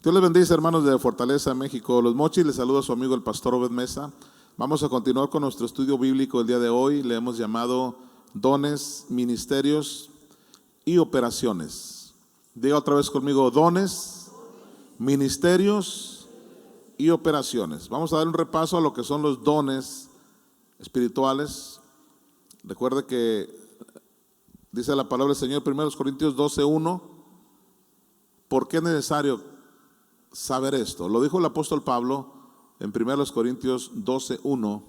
Dios les bendice, hermanos de Fortaleza, México. Los Mochis, les saluda a su amigo el pastor Obed Mesa. Vamos a continuar con nuestro estudio bíblico el día de hoy. Le hemos llamado dones, ministerios y operaciones. Diga otra vez conmigo: dones, ministerios y operaciones. Vamos a dar un repaso a lo que son los dones espirituales. Recuerde que dice la palabra del Señor, 1 Corintios 12:1. ¿Por qué es necesario saber esto? Lo dijo el apóstol Pablo en 1 Corintios 12:1.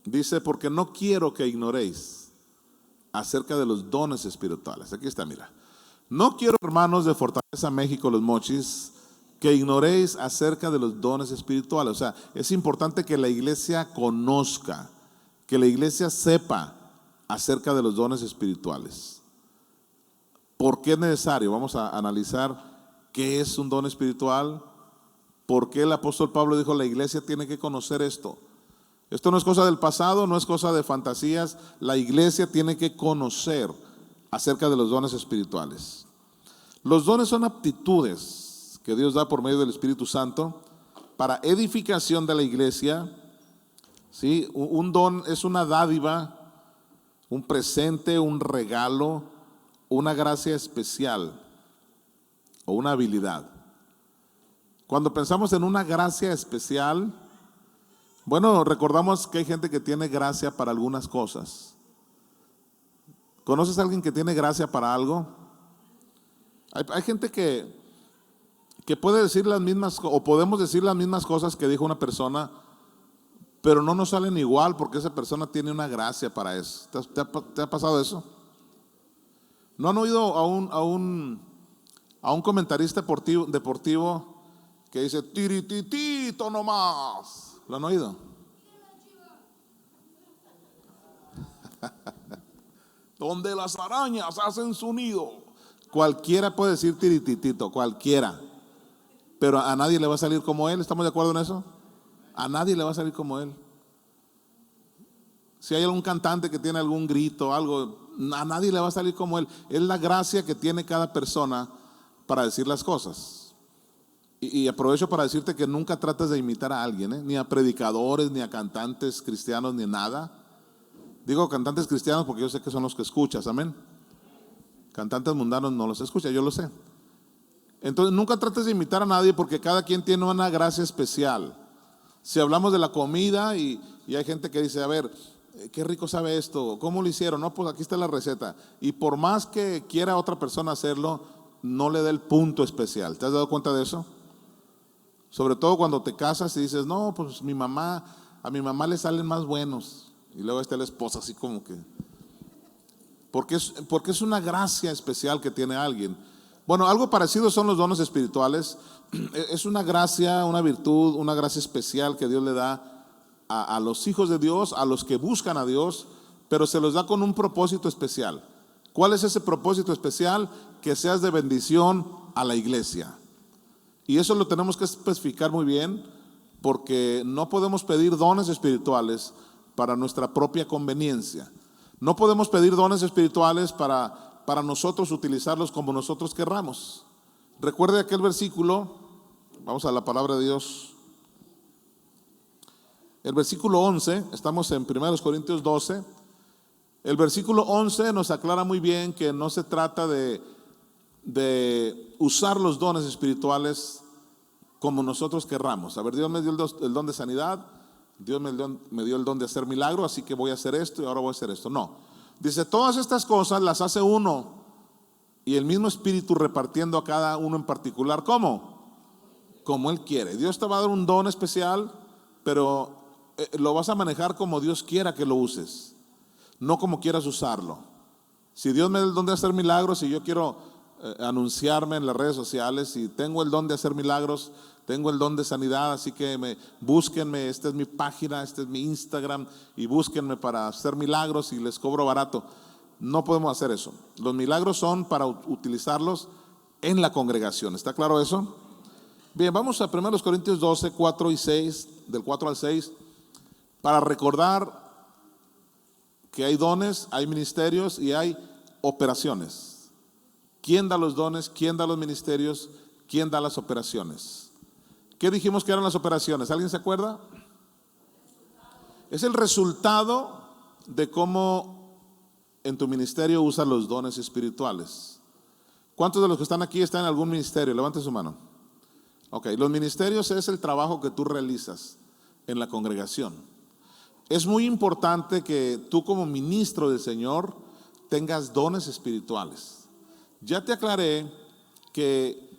Dice: porque no quiero que ignoréis acerca de los dones espirituales. Aquí está, mira. No quiero, hermanos de Fortaleza, México, los Mochis, que ignoréis acerca de los dones espirituales. O sea, es importante que la iglesia conozca, que la iglesia sepa acerca de los dones espirituales. ¿Por qué es necesario? Vamos a analizar qué es un don espiritual, por qué el apóstol Pablo dijo la iglesia tiene que conocer esto. Esto no es cosa del pasado, no es cosa de fantasías. La iglesia tiene que conocer acerca de los dones espirituales. Los dones son aptitudes que Dios da por medio del Espíritu Santo para edificación de la iglesia. ¿Sí? Un don es una dádiva, un presente, un regalo, una gracia especial o una habilidad. Cuando pensamos en una gracia especial, bueno, recordamos que hay gente que tiene gracia para algunas cosas. ¿Conoces a alguien que tiene gracia para algo? Hay gente que puede decir las mismas, o podemos decir las mismas cosas que dijo una persona, pero no nos salen igual porque esa persona tiene una gracia para eso. ¿Te ha pasado eso? ¿No han oído a un comentarista deportivo que dice tirititito nomás? ¿Lo han oído? Donde las arañas hacen su nido. Cualquiera puede decir tirititito, cualquiera. Pero a nadie le va a salir como él. ¿Estamos de acuerdo en eso? A nadie le va a salir como él. Si hay algún cantante que tiene algún grito, algo, a nadie le va a salir como él. Es la gracia que tiene cada persona para decir las cosas. Y aprovecho para decirte que nunca trates de imitar a alguien, ni a predicadores, ni a cantantes cristianos, ni nada. Digo cantantes cristianos porque yo sé que son los que escuchas, amén. Cantantes mundanos no los escuchas, yo lo sé. Entonces nunca trates de imitar a nadie porque cada quien tiene una gracia especial. Si hablamos de la comida y hay gente que dice, a ver, qué rico sabe esto, ¿cómo lo hicieron? No, pues aquí está la receta. Y por más que quiera otra persona hacerlo, no le da el punto especial. ¿Te has dado cuenta de eso? Sobre todo cuando te casas y dices, no, pues a mi mamá le salen más buenos. Y luego está la esposa así como que, porque es una gracia especial que tiene alguien. Bueno, algo parecido son los dones espirituales. Es una gracia, una virtud, una gracia especial que Dios le da a los hijos de Dios, a los que buscan a Dios, pero se los da con un propósito especial. ¿Cuál es ese propósito especial? Que seas de bendición a la iglesia. Y eso lo tenemos que especificar muy bien, porque no podemos pedir dones espirituales para nuestra propia conveniencia. No podemos pedir dones espirituales para nosotros utilizarlos como nosotros querramos. Recuerde aquel versículo, vamos a la palabra de Dios. El versículo 11, estamos en 1 Corintios 12. El versículo 11 nos aclara muy bien que no se trata de usar los dones espirituales como nosotros querramos. A ver, Dios me dio el don de sanidad, Dios me dio el don de hacer milagro, así que voy a hacer esto y ahora voy a hacer esto. No, dice, todas estas cosas las hace uno y el mismo Espíritu repartiendo a cada uno en particular. ¿Cómo? Como Él quiere. Dios te va a dar un don especial, pero lo vas a manejar como Dios quiera que lo uses, no como quieras usarlo. Si Dios me da el don de hacer milagros y yo quiero anunciarme en las redes sociales y tengo el don de hacer milagros, tengo el don de sanidad, así que búsquenme, esta es mi página, este es mi Instagram y búsquenme para hacer milagros y les cobro barato. No podemos hacer eso. Los milagros son para utilizarlos en la congregación. ¿Está claro eso? Bien, vamos a 1 Corintios 12, 4 y 6, del 4 al 6, para recordar que hay dones, hay ministerios y hay operaciones. ¿Quién da los dones? ¿Quién da los ministerios? ¿Quién da las operaciones? ¿Qué dijimos que eran las operaciones? ¿Alguien se acuerda? Es el resultado de cómo en tu ministerio usas los dones espirituales. ¿Cuántos de los que están aquí están en algún ministerio? Levante su mano. Ok, los ministerios es el trabajo que tú realizas en la congregación. Es muy importante que tú como ministro del Señor tengas dones espirituales. Ya te aclaré que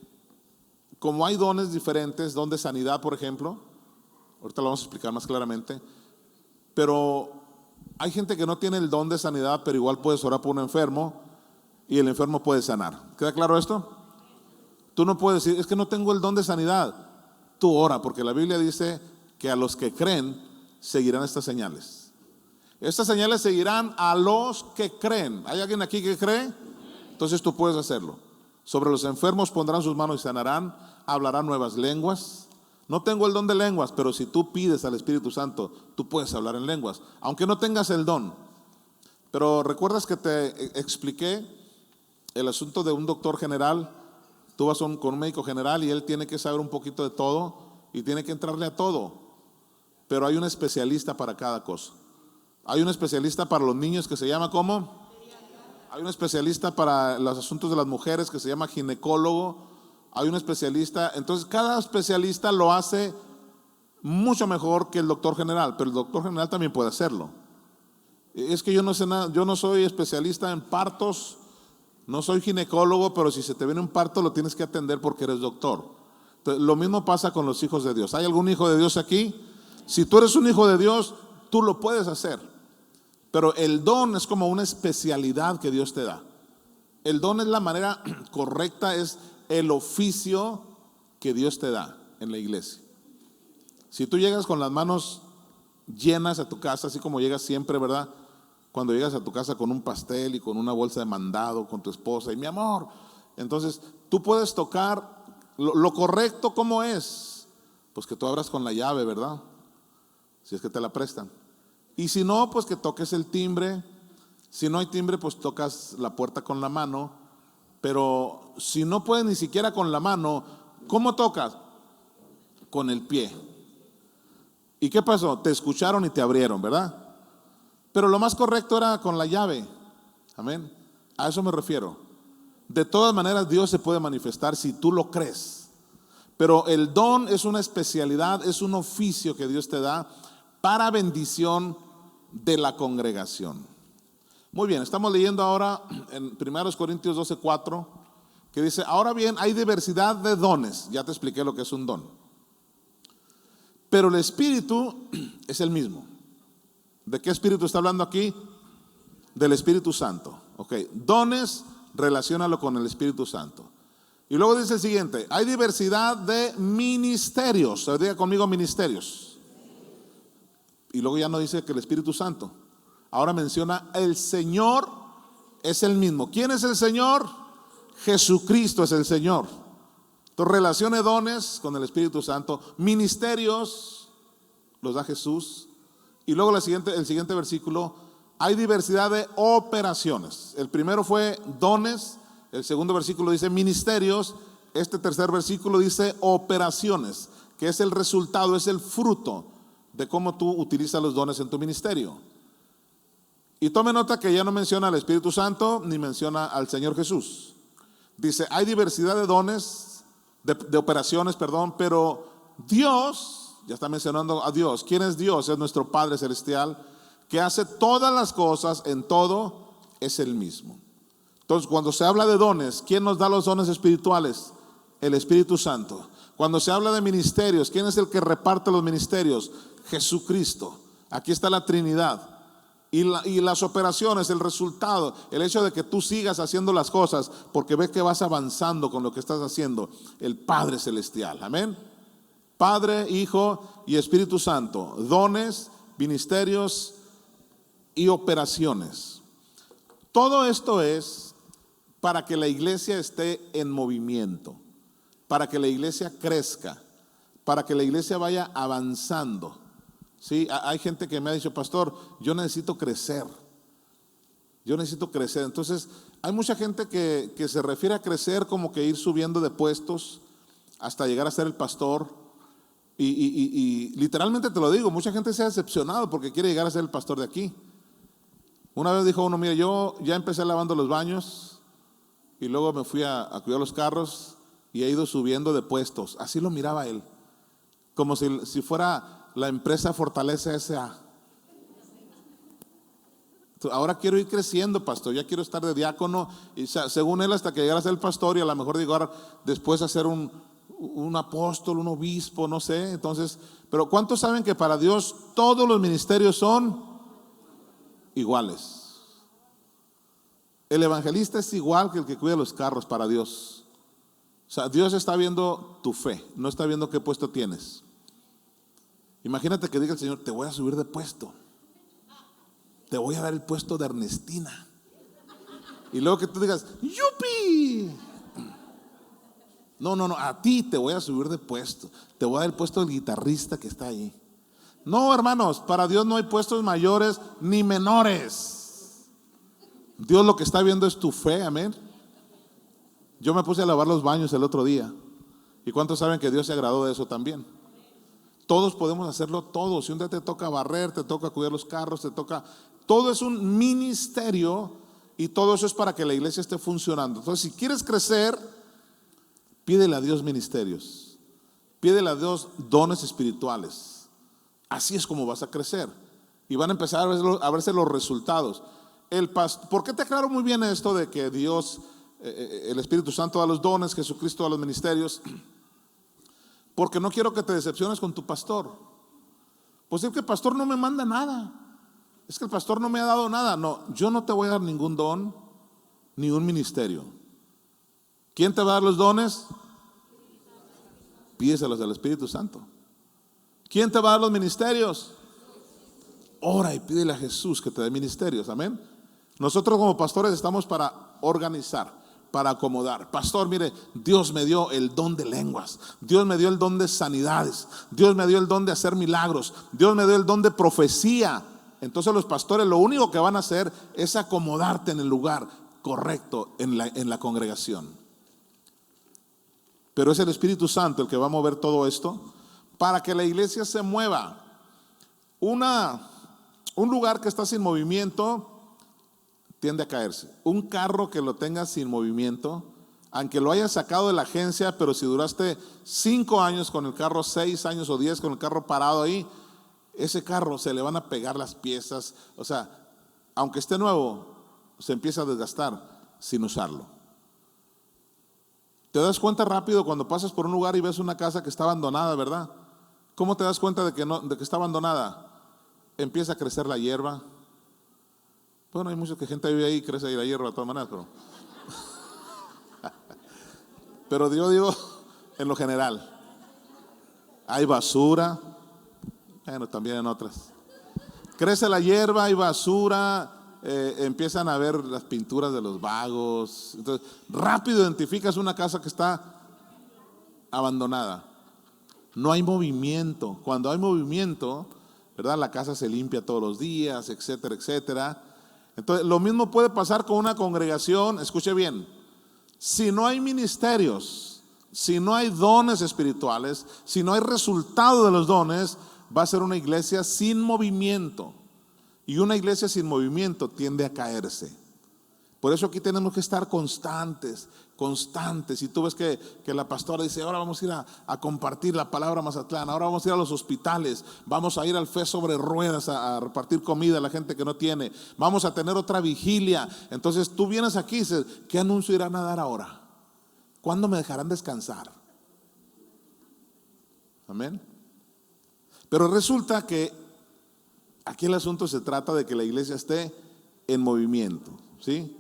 como hay dones diferentes, don de sanidad por ejemplo, ahorita lo vamos a explicar más claramente, pero hay gente que no tiene el don de sanidad, pero igual puedes orar por un enfermo y el enfermo puede sanar. ¿Queda claro esto? Tú no puedes decir, es que no tengo el don de sanidad. Tú ora, porque la Biblia dice que a los que creen seguirán estas señales. Estas señales seguirán a los que creen. ¿Hay alguien aquí que cree? Entonces tú puedes hacerlo. Sobre los enfermos pondrán sus manos y sanarán, hablarán nuevas lenguas. No tengo el don de lenguas, pero si tú pides al Espíritu Santo, tú puedes hablar en lenguas, aunque no tengas el don. Pero ¿recuerdas que te expliqué el asunto de un doctor general? Tú vas con un médico general y él tiene que saber un poquito de todo y tiene que entrarle a todo. Pero hay un especialista para cada cosa. Hay un especialista para los niños que se llama ¿cómo? Hay un especialista para los asuntos de las mujeres que se llama ginecólogo. Hay un especialista. Entonces cada especialista lo hace mucho mejor que el doctor general, pero el doctor general también puede hacerlo. Es que yo no sé nada, yo no soy especialista en partos. No soy ginecólogo, pero si se te viene un parto lo tienes que atender porque eres doctor. Entonces, lo mismo pasa con los hijos de Dios. ¿Hay algún hijo de Dios aquí? Si tú eres un hijo de Dios, tú lo puedes hacer. Pero el don es como una especialidad que Dios te da. El don es la manera correcta, es el oficio que Dios te da en la iglesia. Si tú llegas con las manos llenas a tu casa, así como llegas siempre, ¿verdad? Cuando llegas a tu casa con un pastel y con una bolsa de mandado con tu esposa y mi amor, entonces tú puedes tocar lo correcto. ¿Cómo es? Pues que tú abras con la llave, ¿verdad? Si es que te la prestan. Y si no, pues que toques el timbre. Si no hay timbre, pues tocas la puerta con la mano. Pero si no puedes ni siquiera con la mano, ¿cómo tocas? Con el pie. ¿Y qué pasó? Te escucharon y te abrieron, ¿verdad? Pero lo más correcto era con la llave. Amén. A eso me refiero. De todas maneras Dios se puede manifestar si tú lo crees. Pero el don es una especialidad, es un oficio que Dios te da para bendición de la congregación. Muy bien, estamos leyendo ahora en 1 Corintios 12:4, que dice, ahora bien, hay diversidad de dones. Ya te expliqué lo que es un don. Pero el Espíritu es el mismo. ¿De qué Espíritu está hablando aquí? Del Espíritu Santo. Ok, dones, relaciónalo con el Espíritu Santo. Y luego dice el siguiente, hay diversidad de ministerios. Diga conmigo ministerios. Y luego ya no dice que el Espíritu Santo. Ahora menciona el Señor es el mismo. ¿Quién es el Señor? Jesucristo es el Señor. Entonces relacione dones con el Espíritu Santo. Ministerios los da Jesús. Y luego el siguiente versículo, hay diversidad de operaciones. El primero fue dones, el segundo versículo dice ministerios, este tercer versículo dice operaciones, que es el resultado, es el fruto de cómo tú utilizas los dones en tu ministerio. Y tome nota que ya no menciona al Espíritu Santo ni menciona al Señor Jesús. Dice, hay diversidad de dones, de operaciones, pero Dios, ya está mencionando a Dios. ¿Quién es Dios? Es nuestro Padre Celestial, que hace todas las cosas, en todo es el mismo. Entonces, cuando se habla de dones, ¿quién nos da los dones espirituales? El Espíritu Santo. Cuando se habla de ministerios, ¿quién es el que reparte los ministerios? Jesucristo. Aquí está la Trinidad. Y las operaciones, el resultado, el hecho de que tú sigas haciendo las cosas porque ves que vas avanzando con lo que estás haciendo, el Padre Celestial. Amén. Padre, Hijo y Espíritu Santo, dones, ministerios y operaciones. Todo esto es para que la iglesia esté en movimiento, para que la iglesia crezca, para que la iglesia vaya avanzando. Sí, hay gente que me ha dicho, pastor, yo necesito crecer. Yo necesito crecer. Entonces, hay mucha gente que se refiere a crecer como que ir subiendo de puestos hasta llegar a ser el pastor. Y literalmente te lo digo, mucha gente se ha decepcionado porque quiere llegar a ser el pastor de aquí. Una vez dijo uno, mira, yo ya empecé lavando los baños y luego me fui a cuidar los carros y he ido subiendo de puestos. Así lo miraba él, como si fuera la empresa Fortaleza S.A. Ahora quiero ir creciendo, pastor, ya quiero estar de diácono, y según él hasta que llegara a ser el pastor, y a lo mejor llegar después a ser un apóstol, un obispo, no sé. Entonces, pero ¿cuántos saben que para Dios todos los ministerios son iguales? El evangelista es igual que el que cuida los carros para Dios. O sea, Dios está viendo tu fe, no está viendo qué puesto tienes. Imagínate que diga el Señor, te voy a subir de puesto, te voy a dar el puesto de Ernestina, y luego que tú digas, ¡yupi! No, a ti te voy a subir de puesto, te voy a dar el puesto del guitarrista que está ahí. No, hermanos, para Dios no hay puestos mayores ni menores. Dios lo que está viendo es tu fe, amén. Yo me puse a lavar los baños el otro día, y ¿cuántos saben que Dios se agradó de eso también? Todos podemos hacerlo, todos. Si un día te toca barrer, te toca cuidar los carros, todo es un ministerio, y todo eso es para que la iglesia esté funcionando. Entonces, si quieres crecer, pídele a Dios ministerios, pídele a Dios dones espirituales. Así es como vas a crecer y van a empezar a verse los resultados. ¿Por qué te aclaro muy bien esto de que Dios, el Espíritu Santo da los dones, Jesucristo da los ministerios? Porque no quiero que te decepciones con tu pastor. Pues es que el pastor no me manda nada, es que el pastor no me ha dado nada. No, yo no te voy a dar ningún don ni un ministerio. ¿Quién te va a dar los dones? Pídeselos al Espíritu Santo. ¿Quién te va a dar los ministerios? Ora y pídele a Jesús que te dé ministerios, amén. Nosotros como pastores estamos para organizar, para acomodar. Pastor, mire, Dios me dio el don de lenguas, Dios me dio el don de sanidades, Dios me dio el don de hacer milagros, Dios me dio el don de profecía. Entonces los pastores lo único que van a hacer es acomodarte en el lugar correcto en la congregación. Pero es el Espíritu Santo el que va a mover todo esto para que la iglesia se mueva. Un lugar que está sin movimiento tiende a caerse. Un carro que lo tengas sin movimiento, aunque lo hayas sacado de la agencia, pero si duraste 5 años con el carro, 6 años o 10 con el carro parado ahí, ese carro se le van a pegar las piezas. O sea, aunque esté nuevo, se empieza a desgastar sin usarlo. Te das cuenta rápido cuando pasas por un lugar y ves una casa que está abandonada, ¿verdad? ¿Cómo te das cuenta de que está abandonada? Empieza a crecer la hierba. Bueno, hay mucha gente vive ahí y crece ahí la hierba de todas maneras, pero yo digo en lo general. Hay basura, bueno, también en otras. Crece la hierba, hay basura. Empiezan a ver las pinturas de los vagos. Entonces rápido identificas una casa que está abandonada. No hay movimiento. Cuando hay movimiento, ¿verdad? La casa se limpia todos los días, etcétera, etcétera. Entonces lo mismo puede pasar con una congregación. Escuche bien, si no hay ministerios, si no hay dones espirituales, si no hay resultado de los dones, va a ser una iglesia sin movimiento. Y una iglesia sin movimiento tiende a caerse. Por eso aquí tenemos que estar constantes. Y tú ves que la pastora dice, ahora vamos a ir a compartir la palabra Mazatlán, ahora vamos a ir a los hospitales, vamos a ir al Fe sobre Ruedas a repartir comida a la gente que no tiene, vamos a tener otra vigilia. Entonces tú vienes aquí y dices, ¿qué anuncio irán a dar ahora? ¿Cuándo me dejarán descansar? Amén. Pero resulta que aquí el asunto se trata de que la iglesia esté en movimiento, ¿sí?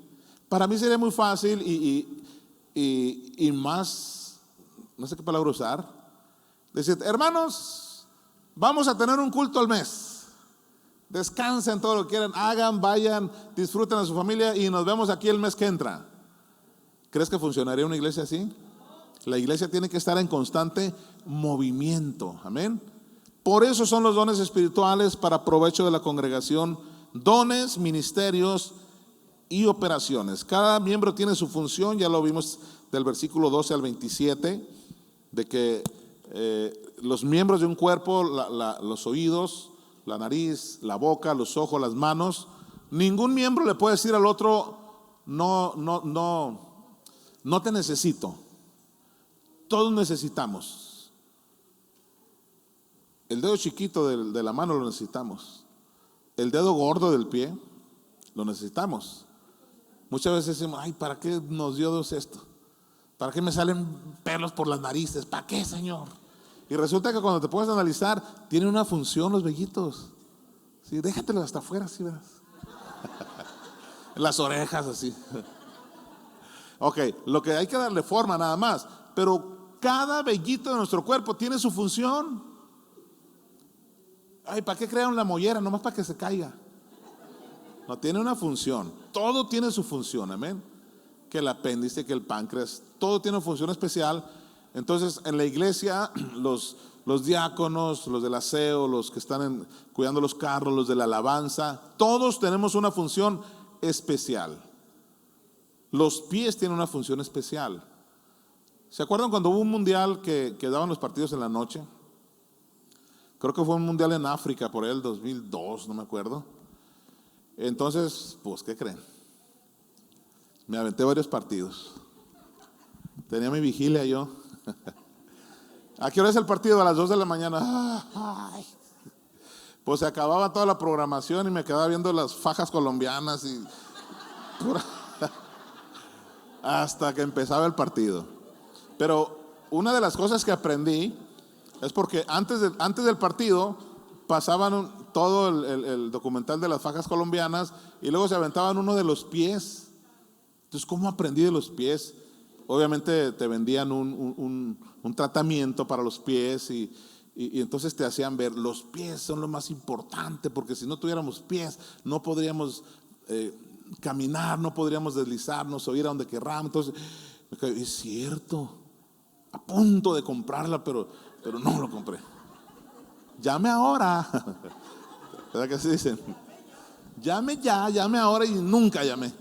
Para mí sería muy fácil y más, no sé qué palabra usar, decir, hermanos, vamos a tener un culto al mes. Descansen todo lo que quieran, hagan, vayan, disfruten a su familia y nos vemos aquí el mes que entra. ¿Crees que funcionaría una iglesia así? La iglesia tiene que estar en constante movimiento, amén. Por eso son los dones espirituales para provecho de la congregación, dones, ministerios y operaciones. Cada miembro tiene su función, ya lo vimos del versículo 12 al 27, de que los miembros de un cuerpo, los oídos, la nariz, la boca, los ojos, las manos, ningún miembro le puede decir al otro, no te necesito. Todos necesitamos. El dedo chiquito de la mano lo necesitamos. El dedo gordo del pie lo necesitamos. Muchas veces decimos, ay, ¿para qué nos dio Dios esto? ¿Para qué me salen pelos por las narices? ¿Para qué, Señor? Y resulta que cuando te puedes analizar, tienen una función los vellitos. Sí, déjatelos hasta afuera, así verás. Las orejas así. Ok, lo que hay que darle forma nada más. Pero cada vellito de nuestro cuerpo tiene su función. Ay, ¿para qué crearon la mollera? Nomás para que se caiga. No, tiene una función. Todo tiene su función, amén. Que el apéndice, que el páncreas, todo tiene una función especial. Entonces, en la iglesia, los diáconos, los del aseo, los que están cuidando los carros, los de la alabanza, todos tenemos una función especial. Los pies tienen una función especial. ¿Se acuerdan cuando hubo un mundial que daban los partidos en la noche? Creo que fue un mundial en África, por ahí el 2002, no me acuerdo. Entonces, pues, ¿qué creen? Me aventé varios partidos. Tenía mi vigilia yo. ¿A qué hora es el partido? A las 2 de la mañana. Ay. Pues se acababa toda la programación y me quedaba viendo las fajas colombianas y hasta que empezaba el partido. Pero una de las cosas que aprendí es porque antes del partido pasaban todo el documental de las fajas colombianas y luego se aventaban uno de los pies. Entonces, ¿cómo aprendí de los pies? Obviamente te vendían un tratamiento para los pies y entonces te hacían ver, los pies son lo más importante, porque si no tuviéramos pies no podríamos caminar, no podríamos deslizarnos o ir a donde querramos. Entonces, es cierto, a punto de comprarla, pero no lo compré. Llame ahora. ¿Verdad que así dicen? Llame ahora, y nunca llamé.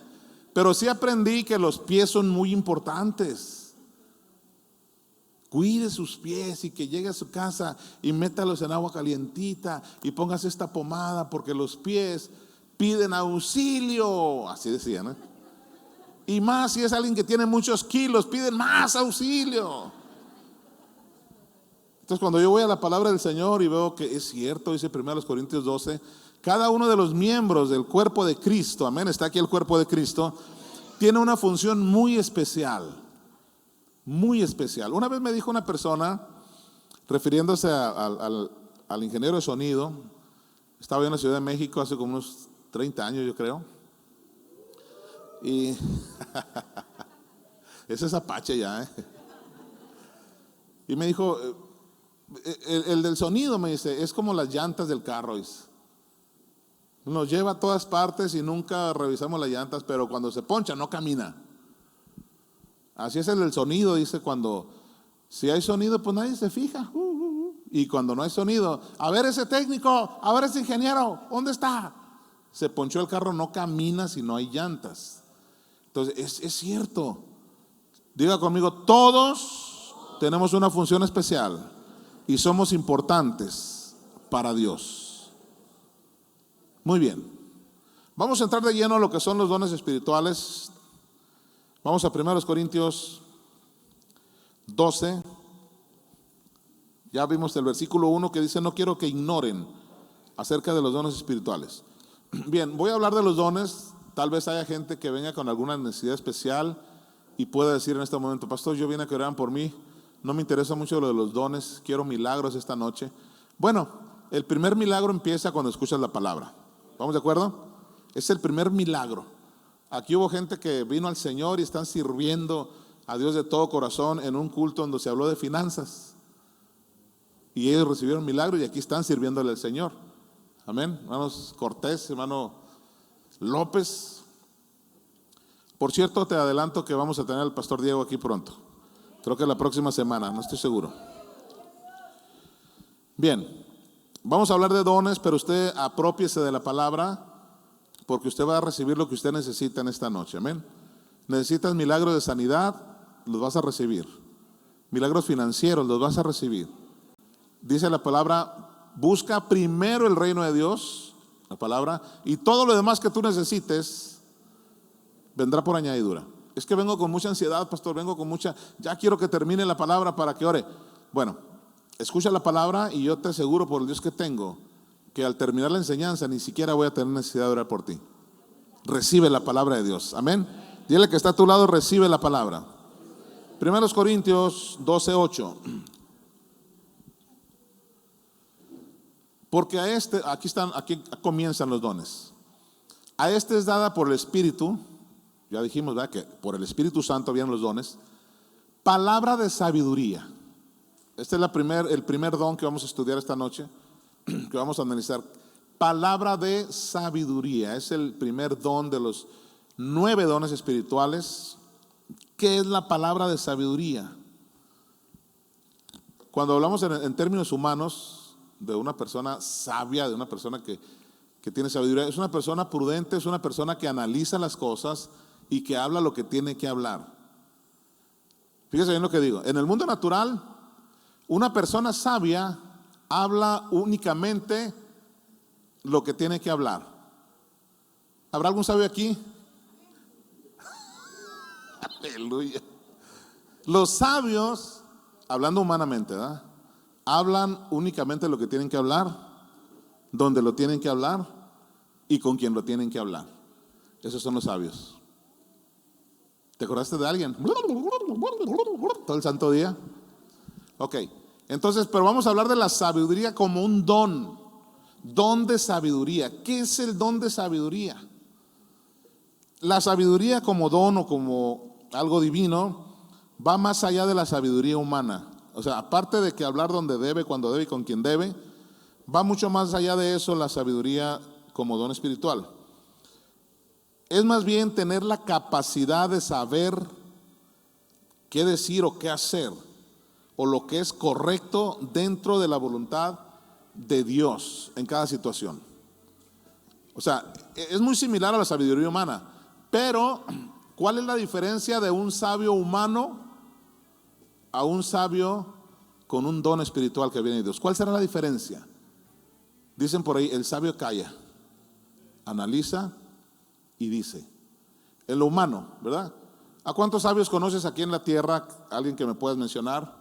Pero sí aprendí que los pies son muy importantes. Cuide sus pies y que llegue a su casa y métalos en agua calientita y pongas esta pomada, porque los pies piden auxilio. Así decían, ¿eh? Y más si es alguien que tiene muchos kilos, piden más auxilio. Entonces, cuando yo voy a la palabra del Señor y veo que es cierto, dice 1 Corintios 12, cada uno de los miembros del cuerpo de Cristo, amén, está aquí el cuerpo de Cristo, tiene una función muy especial, muy especial. Una vez me dijo una persona, refiriéndose al ingeniero de sonido, estaba yo en la Ciudad de México hace como unos 30 años, yo creo, y ese es Apache ya, ¿eh? Y me dijo, el del sonido, me dice, es como las llantas del carro. Nos lleva a todas partes y nunca revisamos las llantas, pero cuando se poncha no camina. Así es el del sonido, dice, si hay sonido, pues nadie se fija. Y cuando no hay sonido, a ver ese técnico, a ver ese ingeniero, ¿dónde está? Se ponchó el carro, no camina si no hay llantas. Entonces, es cierto. Diga conmigo, todos tenemos una función especial y somos importantes para Dios. Muy bien. Vamos a entrar de lleno a lo que son los dones espirituales. Vamos a 1 Corintios 12. Ya vimos el versículo 1 que dice, no quiero que ignoren acerca de los dones espirituales. Bien, voy a hablar de los dones. Tal vez haya gente que venga con alguna necesidad especial y pueda decir en este momento, pastor, yo vine a que oraran por mí, no me interesa mucho lo de los dones, quiero milagros esta noche. Bueno, el primer milagro empieza cuando escuchas la palabra. ¿Vamos de acuerdo? Es el primer milagro. Aquí hubo gente que vino al Señor y están sirviendo a Dios de todo corazón en un culto donde se habló de finanzas. Y ellos recibieron milagros y aquí están sirviéndole al Señor. Amén. Hermanos Cortés, hermano López. Por cierto, te adelanto que vamos a tener al pastor Diego aquí pronto. Creo que la próxima semana, no estoy seguro. Bien, vamos a hablar de dones, pero usted apropiese de la palabra porque usted va a recibir lo que usted necesita en esta noche, amén. Necesitas milagros de sanidad, los vas a recibir. Milagros financieros, los vas a recibir. Dice la palabra, busca primero el reino de Dios, la palabra, y todo lo demás que tú necesites vendrá por añadidura. Es que vengo con mucha ansiedad, pastor, ya quiero que termine la palabra para que ore. Bueno, escucha la palabra y yo te aseguro por el Dios que tengo, que al terminar la enseñanza ni siquiera voy a tener necesidad de orar por ti. Recibe la palabra de Dios, amén. Dile que está a tu lado, recibe la palabra. 1 Corintios 12:8. Porque aquí comienzan los dones. A este es dada por el Espíritu, ya dijimos, ¿verdad?, que por el Espíritu Santo vienen los dones, palabra de sabiduría. Este es el primer don que vamos a estudiar esta noche, que vamos a analizar. Palabra de sabiduría, es el primer don de los 9 dones espirituales. ¿Qué es la palabra de sabiduría? Cuando hablamos en términos humanos de una persona sabia, de una persona que tiene sabiduría, es una persona prudente, es una persona que analiza las cosas y que habla lo que tiene que hablar. Fíjese bien lo que digo. En el mundo natural, una persona sabia habla únicamente lo que tiene que hablar. ¿Habrá algún sabio aquí? Aleluya. Los sabios, hablando humanamente, ¿verdad?, hablan únicamente lo que tienen que hablar, donde lo tienen que hablar y con quien lo tienen que hablar. Esos son los sabios. ¿Te acordaste de alguien? Todo el santo día. Ok, entonces, pero vamos a hablar de la sabiduría como un don. Don de sabiduría. ¿Qué es el don de sabiduría? La sabiduría como don o como algo divino va más allá de la sabiduría humana. O sea, aparte de que hablar donde debe, cuando debe y con quien debe, va mucho más allá de eso la sabiduría como don espiritual. Es más bien tener la capacidad de saber qué decir o qué hacer, o lo que es correcto dentro de la voluntad de Dios en cada situación. O sea, es muy similar a la sabiduría humana, pero ¿cuál es la diferencia de un sabio humano a un sabio con un don espiritual que viene de Dios? ¿Cuál será la diferencia? Dicen por ahí, el sabio calla, analiza y dice. En lo humano, ¿verdad? ¿A cuántos sabios conoces aquí en la tierra? ¿Alguien que me puedas mencionar?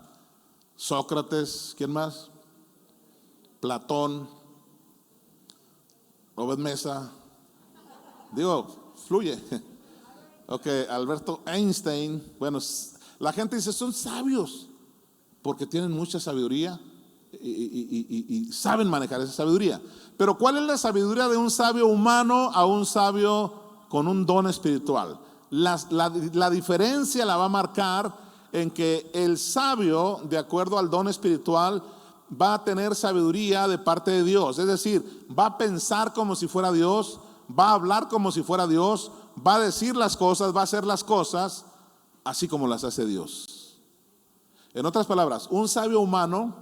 Sócrates, ¿quién más? Platón, Obed Mesa. Digo, fluye. Ok, Alberto Einstein. Bueno, la gente dice, son sabios porque tienen mucha sabiduría y saben manejar esa sabiduría. Pero ¿cuál es la sabiduría de un sabio humano a un sabio con un don espiritual? La diferencia la va a marcar en que el sabio, de acuerdo al don espiritual, va a tener sabiduría de parte de Dios. Es decir, va a pensar como si fuera Dios, va a hablar como si fuera Dios, va a decir las cosas, va a hacer las cosas así como las hace Dios. En otras palabras, un sabio humano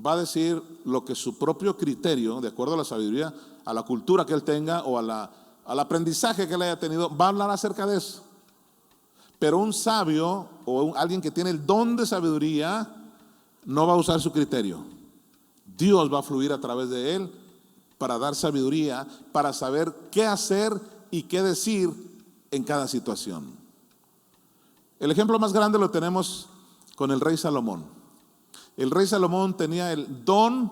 va a decir lo que su propio criterio, de acuerdo a la sabiduría, a la cultura que él tenga o al aprendizaje que él haya tenido, va a hablar acerca de eso. Pero un sabio o alguien que tiene el don de sabiduría no va a usar su criterio. Dios va a fluir a través de él para dar sabiduría, para saber qué hacer y qué decir en cada situación. El ejemplo más grande lo tenemos con el rey Salomón. El rey Salomón tenía el don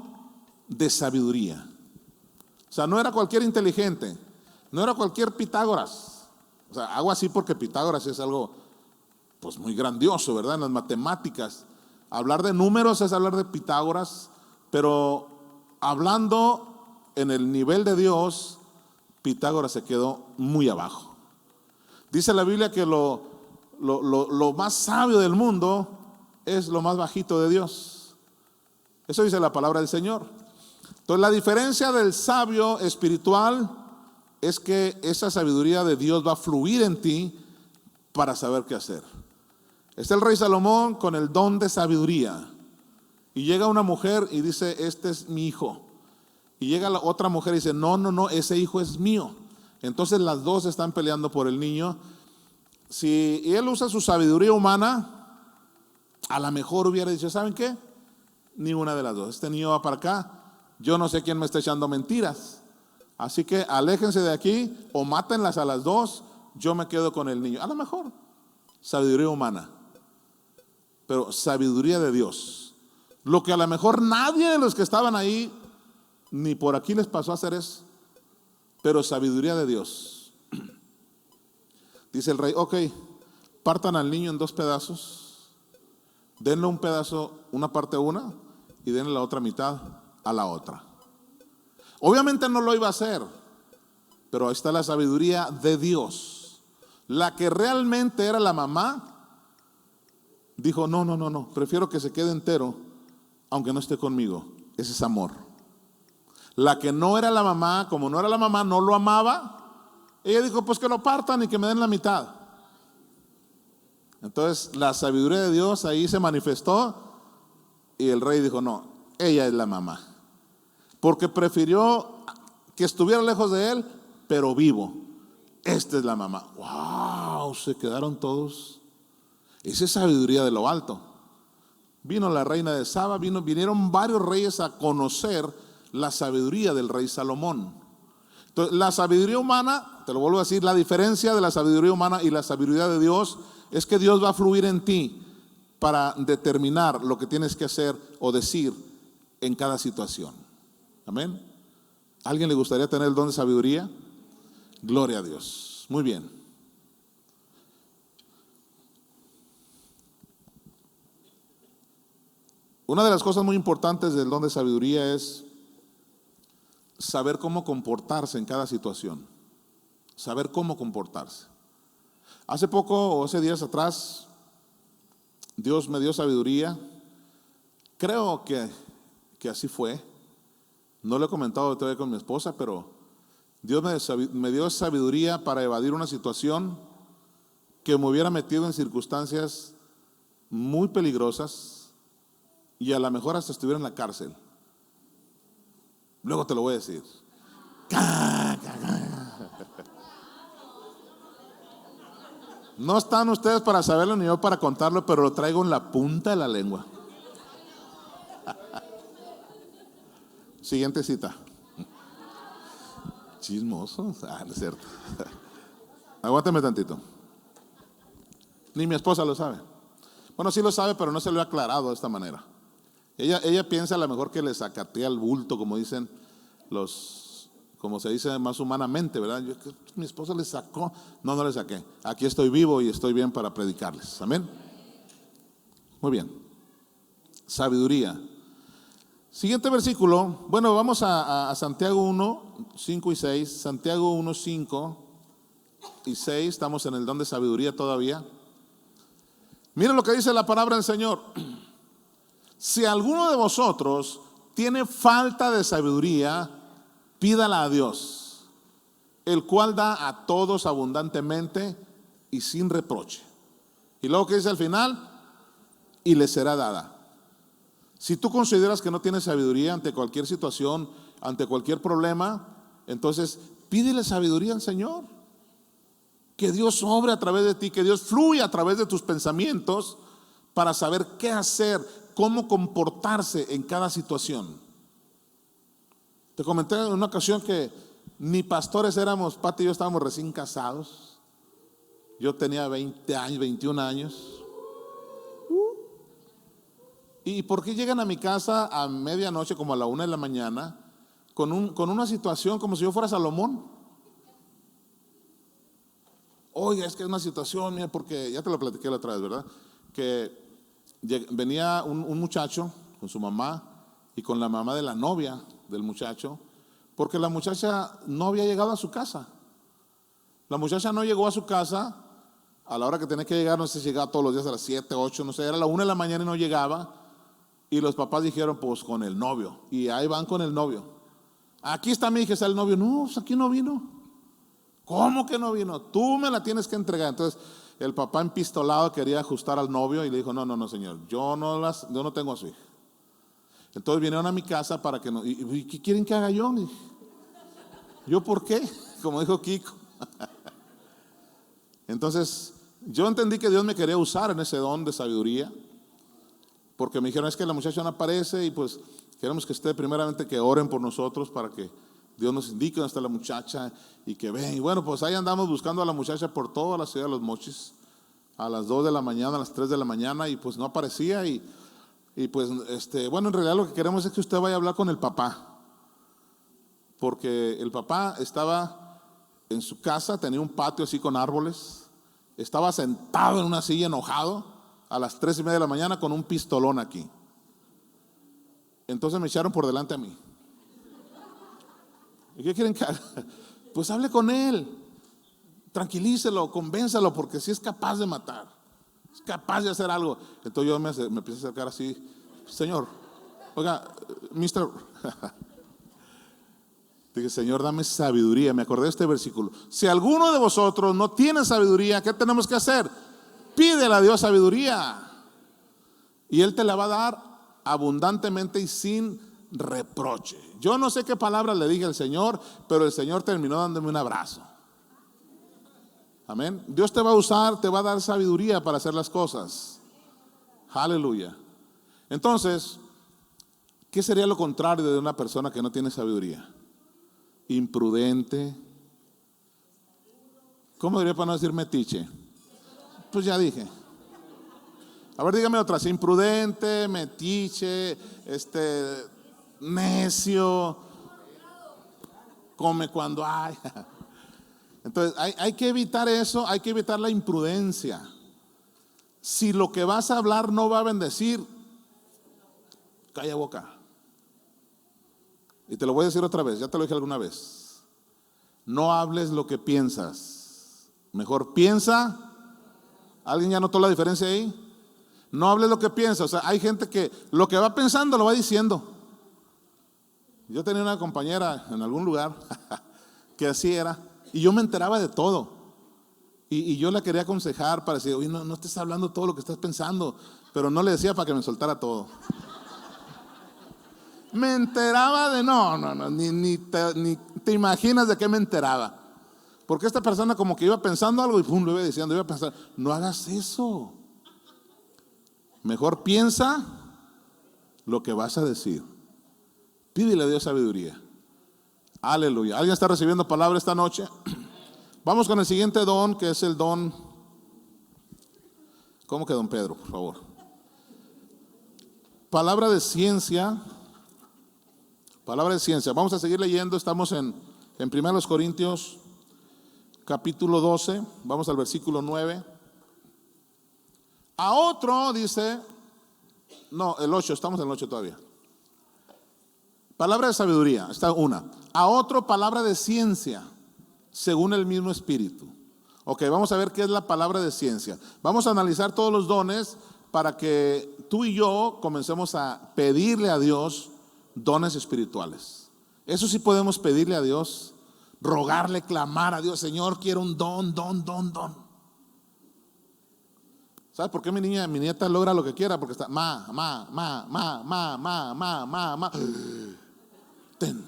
de sabiduría. O sea, no era cualquier inteligente, no era cualquier Pitágoras. O sea, hago así porque Pitágoras es algo pues muy grandioso, ¿verdad? En las matemáticas. Hablar de números es hablar de Pitágoras, pero hablando en el nivel de Dios, Pitágoras se quedó muy abajo. Dice la Biblia que lo más sabio del mundo es lo más bajito de Dios. Eso dice la palabra del Señor. Entonces la diferencia del sabio espiritual es que esa sabiduría de Dios va a fluir en ti para saber qué hacer. Está el rey Salomón con el don de sabiduría y llega una mujer y dice, este es mi hijo. Y llega la otra mujer y dice, no, ese hijo es mío. Entonces las dos están peleando por el niño. Si él usa su sabiduría humana, a lo mejor hubiera dicho, ¿saben qué? Ninguna de las dos. Este niño va para acá. Yo no sé quién me está echando mentiras. Así que aléjense de aquí o mátenlas a las dos. Yo me quedo con el niño. A lo mejor sabiduría humana, pero sabiduría de Dios. Lo que a lo mejor nadie de los que estaban ahí ni por aquí les pasó a hacer eso, pero sabiduría de Dios. Dice el rey, ok, partan al niño en dos pedazos, denle un pedazo, una parte a una, y denle la otra mitad a la otra. Obviamente no lo iba a hacer, pero ahí está la sabiduría de Dios. La que realmente era la mamá dijo, no, prefiero que se quede entero aunque no esté conmigo. Ese es amor. La que no era la mamá, como no era la mamá, no lo amaba. Ella dijo, pues que lo partan y que me den la mitad. Entonces la sabiduría de Dios ahí se manifestó y el rey dijo, no, ella es la mamá. Porque prefirió que estuviera lejos de él, pero vivo. Esta es la mamá. Wow, se quedaron todos. Esa es sabiduría de lo alto. Vino la reina de Saba, vinieron varios reyes a conocer la sabiduría del rey Salomón. Entonces, la sabiduría humana, te lo vuelvo a decir, la diferencia de la sabiduría humana y la sabiduría de Dios es que Dios va a fluir en ti para determinar lo que tienes que hacer o decir en cada situación. Amén. ¿A alguien le gustaría tener el don de sabiduría? Gloria a Dios. Muy bien. Una de las cosas muy importantes del don de sabiduría es saber cómo comportarse en cada situación. Saber cómo comportarse. Hace poco o hace días atrás, Dios me dio sabiduría. Creo que así fue. No lo he comentado todavía con mi esposa, pero Dios me dio sabiduría para evadir una situación que me hubiera metido en circunstancias muy peligrosas y a lo mejor hasta estuviera en la cárcel. Luego te lo voy a decir. No están ustedes para saberlo ni yo para contarlo, pero lo traigo en la punta de la lengua. Siguiente cita. Chismosos. No es cierto. Aguántame tantito. Ni mi esposa lo sabe. Bueno, sí lo sabe, pero no se lo he aclarado de esta manera. Ella piensa a lo mejor que le sacatea el bulto, como dicen como se dice más humanamente, ¿verdad? Mi esposa le sacó. No le saqué. Aquí estoy vivo y estoy bien para predicarles. Amén. Muy bien. Sabiduría. Siguiente versículo. Bueno, vamos a Santiago 1, 5 y 6. Santiago 1, 5 y 6. Estamos en el don de sabiduría todavía. Miren lo que dice la palabra del Señor. Si alguno de vosotros tiene falta de sabiduría, pídala a Dios, el cual da a todos abundantemente y sin reproche. Y luego que dice al final, y le será dada. Si tú consideras que no tienes sabiduría ante cualquier situación, ante cualquier problema, entonces pídele sabiduría al Señor. Que Dios obre a través de ti, que Dios fluya a través de tus pensamientos para saber qué hacer, cómo comportarse en cada situación. Te comenté en una ocasión que ni pastores éramos. Pati y yo estábamos recién casados. Yo tenía 20 años, 21 años. ¿Y por qué llegan a mi casa a medianoche, como a la 1 de la mañana, con una situación como si yo fuera Salomón? Oiga, es que es una situación, mira, porque ya te lo platiqué la otra vez, ¿verdad? Que venía un muchacho con su mamá y con la mamá de la novia del muchacho, porque la muchacha no había llegado a su casa. La muchacha no llegó a su casa a la hora que tenía que llegar. No sé si llegaba todos los días a las 7, 8, no sé, era la 1 de la mañana y no llegaba. Y los papás dijeron, pues con el novio. Y ahí van con el novio. Aquí está mi hija, está el novio. No, pues aquí no vino. ¿Cómo que no vino? Tú me la tienes que entregar. Entonces el papá empistolado quería ajustar al novio y le dijo, no señor, yo no tengo a su hija. Entonces vinieron a mi casa para que no. ¿Y qué quieren que haga yo? ¿Yo por qué? Como dijo Kiko. Entonces, yo entendí que Dios me quería usar en ese don de sabiduría, porque me dijeron, es que la muchacha no aparece y pues queremos que esté primeramente, que oren por nosotros para que Dios nos indique dónde está la muchacha y que ven. Y bueno, pues ahí andamos buscando a la muchacha por toda la ciudad de Los Mochis, a las 2 de la mañana, a las 3 de la mañana, y pues no aparecía. Y pues, bueno, en realidad lo que queremos es que usted vaya a hablar con el papá, porque el papá estaba en su casa, tenía un patio así con árboles, estaba sentado en una silla enojado a las 3:30 de la mañana con un pistolón aquí. Entonces me echaron por delante a mí. ¿Y qué quieren que haga? Pues hable con él, tranquilícelo, convénzalo, porque si es capaz de matar, es capaz de hacer algo. Entonces yo me empiezo a acercar así, Señor, oiga, mister. Dije, Señor, dame sabiduría. Me acordé de este versículo. Si alguno de vosotros no tiene sabiduría, ¿qué tenemos que hacer? Pídele a Dios sabiduría, y Él te la va a dar abundantemente y sin reproche. Yo no sé qué palabra le dije al Señor, pero el Señor terminó dándome un abrazo. Amén. Dios te va a usar, te va a dar sabiduría para hacer las cosas. Aleluya. Entonces, ¿qué sería lo contrario de una persona que no tiene sabiduría? Imprudente. ¿Cómo diría para no decir metiche? Pues ya dije. A ver, dígame otras. Imprudente, metiche, necio, come cuando hay. Entonces hay que evitar eso, hay que evitar la imprudencia. Si lo que vas a hablar no va a bendecir, calla boca. Y te lo voy a decir otra vez, ya te lo dije alguna vez. No hables lo que piensas, mejor piensa. ¿Alguien ya notó la diferencia ahí? No hables lo que piensas. O sea, hay gente que lo que va pensando lo va diciendo. Yo tenía una compañera en algún lugar que así era, y yo me enteraba de todo, y yo la quería aconsejar para decir, oye, no estés hablando todo lo que estás pensando, pero no le decía para que me soltara todo. Me enteraba de ni te imaginas de qué me enteraba, porque esta persona como que iba pensando algo y pum, lo iba diciendo, iba a pensar, no hagas eso, mejor piensa lo que vas a decir. Pídele a Dios sabiduría. Aleluya. ¿Alguien está recibiendo palabra esta noche? Vamos con el siguiente don, que es el don. ¿Cómo que don Pedro, por favor? Palabra de ciencia. Palabra de ciencia. Vamos a seguir leyendo. Estamos en 1 Corintios capítulo 12. Vamos al versículo 9. A otro dice, no, el 8, estamos en el 8 todavía. Palabra de sabiduría, está una. A otro, palabra de ciencia, según el mismo Espíritu. Ok, vamos a ver qué es la palabra de ciencia. Vamos a analizar todos los dones para que tú y yo comencemos a pedirle a Dios dones espirituales. Eso sí podemos pedirle a Dios, rogarle, clamar a Dios, Señor, quiero un don. ¿Sabes por qué mi nieta logra lo que quiera? Porque está ma. Ten.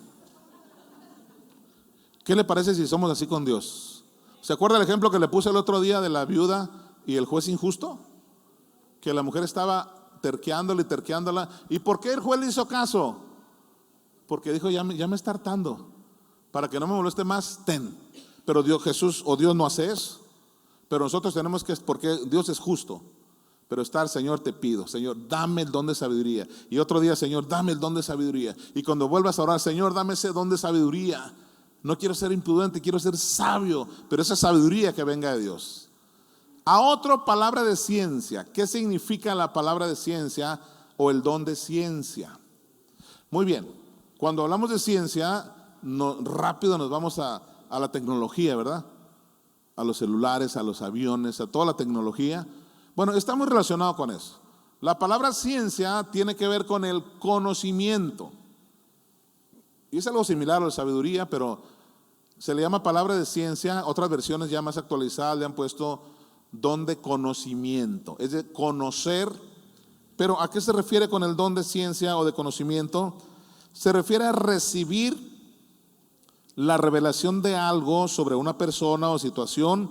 ¿Qué le parece si somos así con Dios? ¿Se acuerda el ejemplo que le puse el otro día de la viuda y el juez injusto? Que la mujer estaba terqueándola. ¿Y por qué el juez le hizo caso? Porque dijo, ya me está hartando. Para que no me moleste más, ten. Pero Dios, Jesús o Dios no hace eso. Pero nosotros tenemos que, porque Dios es justo. Pero Señor, te pido, Señor, dame el don de sabiduría. Y otro día, Señor, dame el don de sabiduría. Y cuando vuelvas a orar, Señor, dame ese don de sabiduría. No quiero ser imprudente, quiero ser sabio, pero esa sabiduría que venga de Dios. A otro, palabra de ciencia. ¿Qué significa la palabra de ciencia o el don de ciencia? Muy bien, cuando hablamos de ciencia, rápido nos vamos a la tecnología, ¿verdad? A los celulares, a los aviones, a toda la tecnología. Bueno, está muy relacionado con eso. La palabra ciencia tiene que ver con el conocimiento. Y es algo similar a la sabiduría, pero se le llama palabra de ciencia. Otras versiones ya más actualizadas le han puesto don de conocimiento. Es de conocer. Pero ¿a qué se refiere con el don de ciencia o de conocimiento? Se refiere a recibir la revelación de algo sobre una persona o situación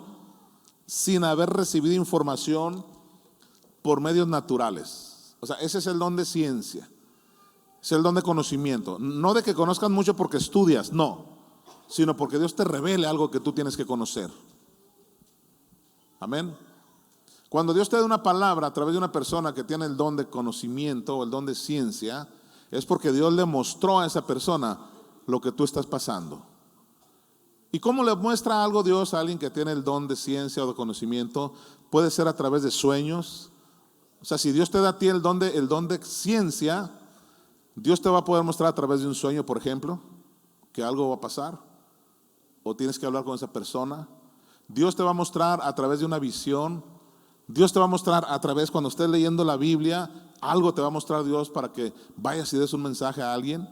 sin haber recibido información por medios naturales. O sea, ese es el don de ciencia, es el don de conocimiento. No de que conozcas mucho porque estudias, no, sino porque Dios te revele algo que tú tienes que conocer. Amén. Cuando Dios te da una palabra a través de una persona que tiene el don de conocimiento o el don de ciencia, es porque Dios le mostró a esa persona lo que tú estás pasando. ¿Y cómo le muestra algo Dios a alguien que tiene el don de ciencia o de conocimiento? Puede ser a través de sueños. O sea, si Dios te da a ti el don de ciencia, Dios te va a poder mostrar a través de un sueño, por ejemplo, que algo va a pasar, o tienes que hablar con esa persona. Dios te va a mostrar a través de una visión. Dios te va a mostrar a través, cuando estés leyendo la Biblia, algo te va a mostrar Dios para que vayas y des un mensaje a alguien.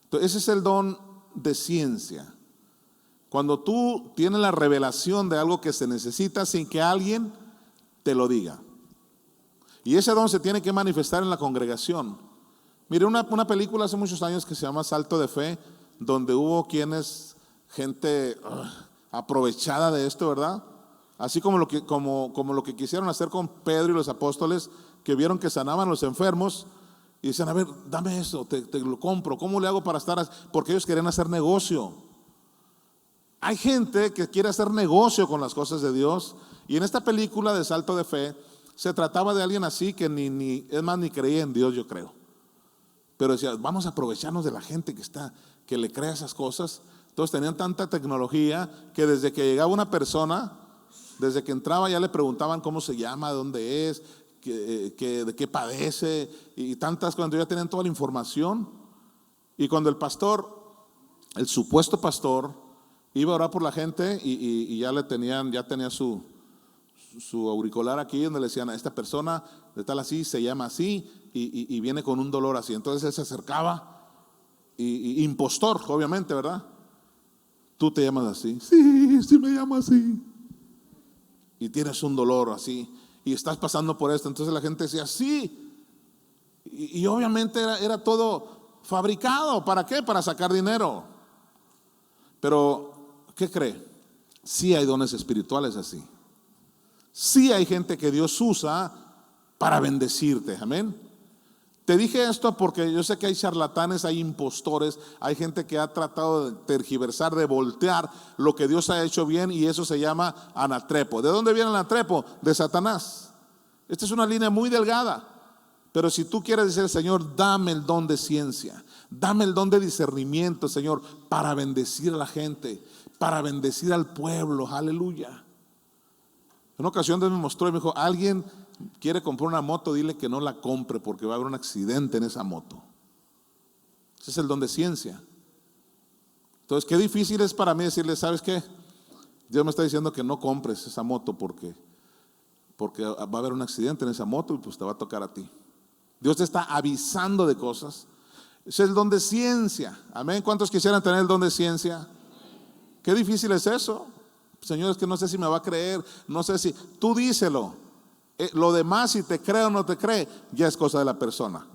Entonces, ese es el don de ciencia. Cuando tú tienes la revelación de algo que se necesita sin que alguien te lo diga. Y ese don se tiene que manifestar en la congregación. Mire, una película hace muchos años que se llama Salto de Fe, donde hubo gente aprovechada de esto, ¿verdad? Así como lo que quisieron hacer con Pedro y los apóstoles, que vieron que sanaban a los enfermos y dicen, a ver, dame eso, te lo compro, ¿cómo le hago para estar así? Porque ellos querían hacer negocio. Hay gente que quiere hacer negocio con las cosas de Dios, y en esta película de Salto de Fe se trataba de alguien así que ni creía en Dios, yo creo. Pero decía, vamos a aprovecharnos de la gente que le crea esas cosas. Entonces tenían tanta tecnología que desde que llegaba una persona, desde que entraba ya le preguntaban cómo se llama, de dónde es, de qué padece y tantas cosas. Ya tenían toda la información. Y cuando el supuesto pastor, iba a orar por la gente y ya tenía su auricular aquí donde le decían, a esta persona de tal así, se llama así y viene con un dolor así. Entonces él se acercaba impostor, obviamente, ¿verdad? Tú te llamas así. Sí me llamo así. Y tienes un dolor así y estás pasando por esto. Entonces la gente decía, sí. Y obviamente era todo fabricado. ¿Para qué? Para sacar dinero. Pero, ¿qué cree? Sí hay dones espirituales así. Sí hay gente que Dios usa para bendecirte. Amén. Te dije esto porque yo sé que hay charlatanes, hay impostores, hay gente que ha tratado de tergiversar, de voltear lo que Dios ha hecho bien, y eso se llama anatrepo. ¿De dónde viene el anatrepo? De Satanás. Esta es una línea muy delgada. Pero si tú quieres decir, Señor, dame el don de ciencia, dame el don de discernimiento, Señor, para bendecir a la gente, para bendecir al pueblo, aleluya. En una ocasión Dios me mostró y me dijo, alguien quiere comprar una moto, dile que no la compre porque va a haber un accidente en esa moto. Ese es el don de ciencia. Entonces, qué difícil es para mí decirle, ¿sabes qué? Dios me está diciendo que no compres esa moto porque va a haber un accidente en esa moto y pues te va a tocar a ti. Dios te está avisando de cosas. Ese es el don de ciencia. Amén. ¿Cuántos quisieran tener el don de ciencia? Qué difícil es eso. Señor, es que no sé si me va a creer, no sé si, tú díselo. Lo demás, si te cree o no te cree, ya es cosa de la persona.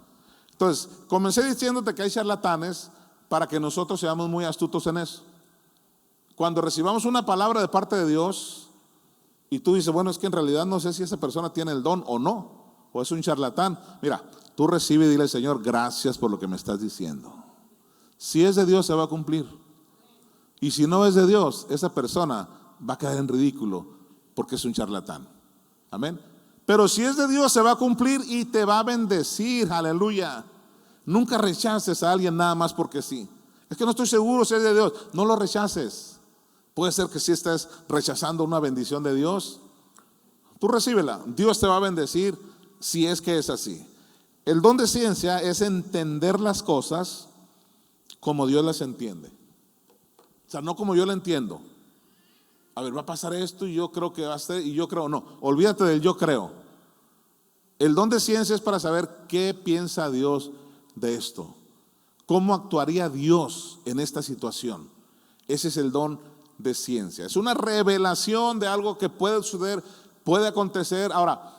Entonces, comencé diciéndote que hay charlatanes para que nosotros seamos muy astutos en eso. Cuando recibamos una palabra de parte de Dios y tú dices, bueno, es que en realidad no sé si esa persona tiene el don o no, o es un charlatán. Mira, tú recibe y dile, Señor, gracias por lo que me estás diciendo. Si es de Dios, se va a cumplir. Y si no es de Dios, esa persona va a caer en ridículo porque es un charlatán. Amén. Pero si es de Dios, se va a cumplir y te va a bendecir. Aleluya. Nunca rechaces a alguien nada más porque sí. Es que no estoy seguro si es de Dios. No lo rechaces. Puede ser que si estés rechazando una bendición de Dios, tú recíbela. Dios te va a bendecir si es que es así. El don de ciencia es entender las cosas como Dios las entiende. O sea, no como yo la entiendo. A ver, va a pasar esto y yo creo que va a ser, y yo creo, no, olvídate del yo creo. El don de ciencia es para saber qué piensa Dios de esto, cómo actuaría Dios en esta situación. Ese es el don de ciencia. Es una revelación de algo que puede suceder, puede acontecer. Ahora,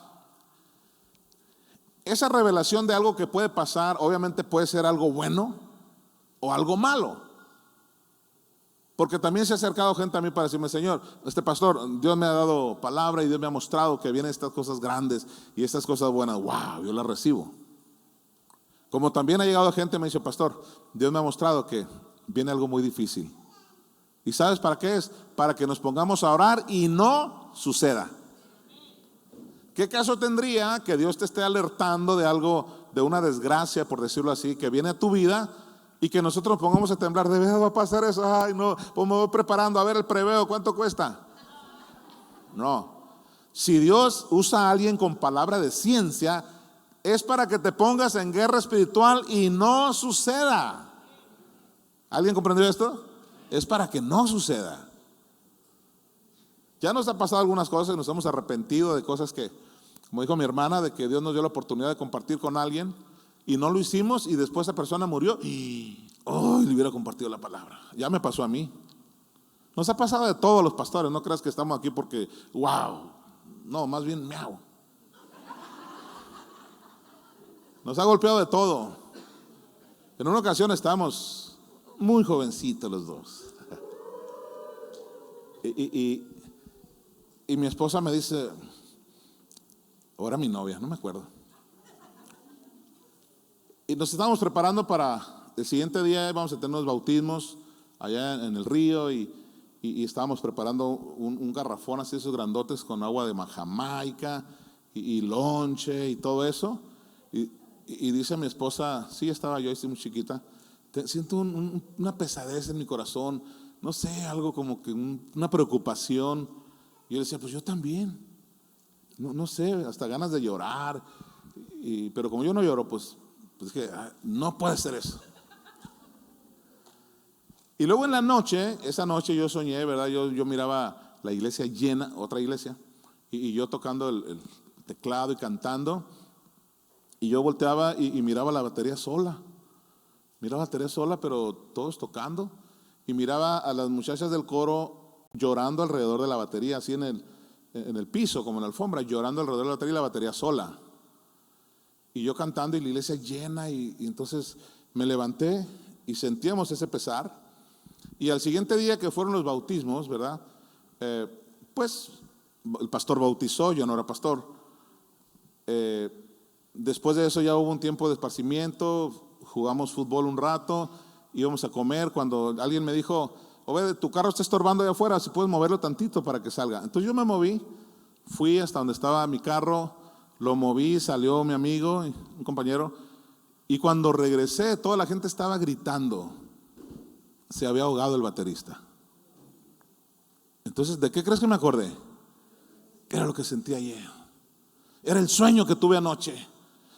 esa revelación de algo que puede pasar, obviamente puede ser algo bueno o algo malo. Porque también se ha acercado gente a mí para decirme, Señor, pastor, Dios me ha dado palabra y Dios me ha mostrado que vienen estas cosas grandes y estas cosas buenas. Wow, yo las recibo. Como también ha llegado gente y me dice, pastor, Dios me ha mostrado que viene algo muy difícil. ¿Y sabes para qué es? Para que nos pongamos a orar y no suceda. ¿Qué caso tendría que Dios te esté alertando de algo, de una desgracia, por decirlo así, que viene a tu vida y que nosotros nos pongamos a temblar? ¿De verdad va a pasar eso? Ay, no, pues me voy preparando, a ver el preveo, ¿cuánto cuesta? No. Si Dios usa a alguien con palabra de ciencia, es para que te pongas en guerra espiritual y no suceda. ¿Alguien comprendió esto? Es para que no suceda. Ya nos ha pasado algunas cosas y nos hemos arrepentido de cosas que, como dijo mi hermana, de que Dios nos dio la oportunidad de compartir con alguien y no lo hicimos y después esa persona murió y le hubiera compartido la palabra. Ya me pasó a mí. Nos ha pasado de todos los pastores, no creas que estamos aquí porque wow, no, más bien miau. Nos ha golpeado de todo. En una ocasión estábamos muy jovencitos los dos y mi esposa me dice, o era mi novia, no me acuerdo, y nos estábamos preparando para el siguiente día. Vamos a tener unos bautismos allá en el río y estábamos preparando un garrafón así, esos grandotes con agua de Jamaica y lonche y todo eso. Y dice mi esposa, sí, estaba yo, estoy muy chiquita, siento una pesadez en mi corazón, no sé, algo como que una preocupación. Y yo le decía, pues yo también, no sé, hasta ganas de llorar. Pero como yo no lloro, pues que no puede ser eso. Y luego en la noche, esa noche yo soñé, ¿verdad? Yo miraba la iglesia llena, otra iglesia, y yo tocando el teclado y cantando. Y yo volteaba y miraba la batería sola. Miraba la batería sola, pero todos tocando. Y miraba a las muchachas del coro llorando alrededor de la batería, así en el piso, como en la alfombra, llorando alrededor de la batería y la batería sola. Y yo cantando y la iglesia llena. Y entonces me levanté y sentíamos ese pesar. Y al siguiente día que fueron los bautismos, ¿verdad? Pues el pastor bautizó, yo no era pastor. Después de eso ya hubo un tiempo de esparcimiento, jugamos fútbol un rato, íbamos a comer, cuando alguien me dijo, oye, tu carro está estorbando allá afuera, si puedes moverlo tantito para que salga. Entonces yo me moví, fui hasta donde estaba mi carro, lo moví, salió mi amigo, un compañero, y cuando regresé toda la gente estaba gritando, se había ahogado el baterista. Entonces, ¿de qué crees que me acordé? Era lo que sentí ayer, era el sueño que tuve anoche.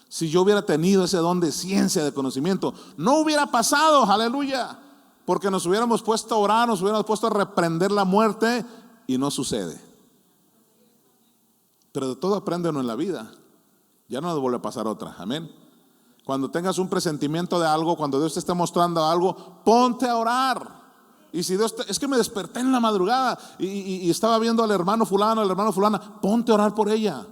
Si yo hubiera tenido ese don de ciencia, de conocimiento, no hubiera pasado, aleluya, porque nos hubiéramos puesto a orar, nos hubiéramos puesto a reprender la muerte y no sucede. Pero de todo aprende uno en la vida, ya no nos vuelve a pasar otra, amén. Cuando tengas un presentimiento de algo, cuando Dios te esté mostrando algo, ponte a orar. Y si Dios es que me desperté en la madrugada y estaba viendo al hermano fulano, a la hermana fulana, ponte a orar por ella.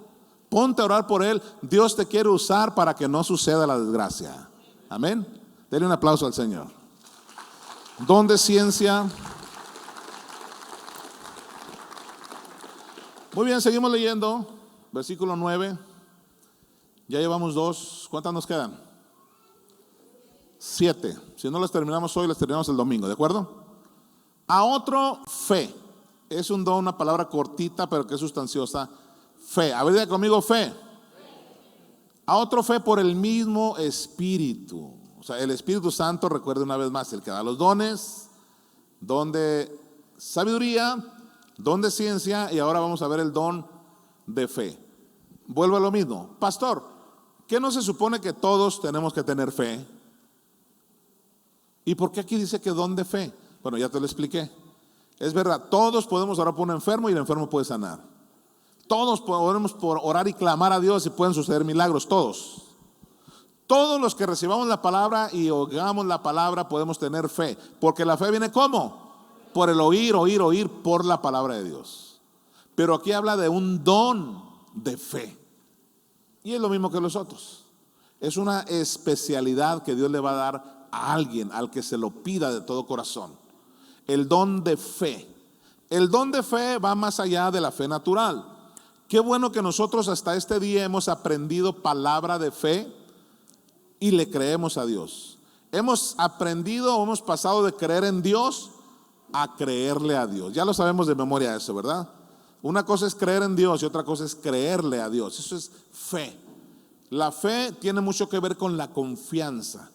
Ponte a orar por él. Dios te quiere usar para que no suceda la desgracia. Amén. Denle un aplauso al Señor. Don de ciencia. Muy bien, seguimos leyendo. Versículo 9. Ya llevamos 2. ¿Cuántas nos quedan? 7. Si no las terminamos hoy, las terminamos el domingo, ¿de acuerdo? A otro, fe. Es un don, una palabra cortita, pero que es sustanciosa. Fe. A ver, diga conmigo, fe. A otro, fe por el mismo Espíritu. O sea, el Espíritu Santo, recuerde una vez más, el que da los dones, don de sabiduría, don de ciencia, y ahora vamos a ver el don de fe. Vuelvo a lo mismo. Pastor, ¿qué no se supone que todos tenemos que tener fe? ¿Y por qué aquí dice que don de fe? Bueno, ya te lo expliqué. Es verdad, todos podemos orar por un enfermo y el enfermo puede sanar. Todos podemos orar y clamar a Dios y pueden suceder milagros, todos. Todos los que recibamos la palabra y oigamos la palabra podemos tener fe. Porque la fe viene ¿cómo? Por el oír por la palabra de Dios. Pero aquí habla de un don de fe. Y es lo mismo que los otros. Es una especialidad que Dios le va a dar a alguien, al que se lo pida de todo corazón. el don de fe. El don de fe va más allá de la fe natural. Qué bueno que nosotros hasta este día hemos aprendido palabra de fe y le creemos a Dios. Hemos aprendido o hemos pasado de creer en Dios a creerle a Dios. Ya lo sabemos de memoria eso, ¿verdad? Una cosa es creer en Dios y otra cosa es creerle a Dios. Eso es fe. La fe tiene mucho que ver con la confianza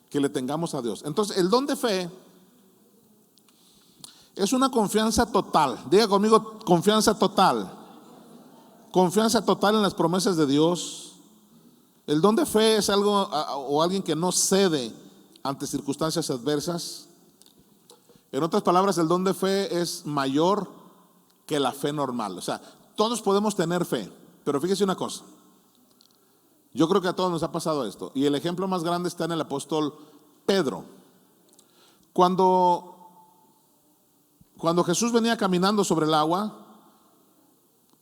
que le tengamos a Dios. Entonces, el don de fe es una confianza total. Diga conmigo, confianza total. Confianza total en las promesas de Dios. El don de fe es algo o alguien que no cede ante circunstancias adversas. En otras palabras, el don de fe es mayor que la fe normal. O sea, todos podemos tener fe, pero fíjese una cosa. Yo creo que a todos nos ha pasado esto. Y el ejemplo más grande está en el apóstol Pedro. Cuando Jesús venía caminando sobre el agua,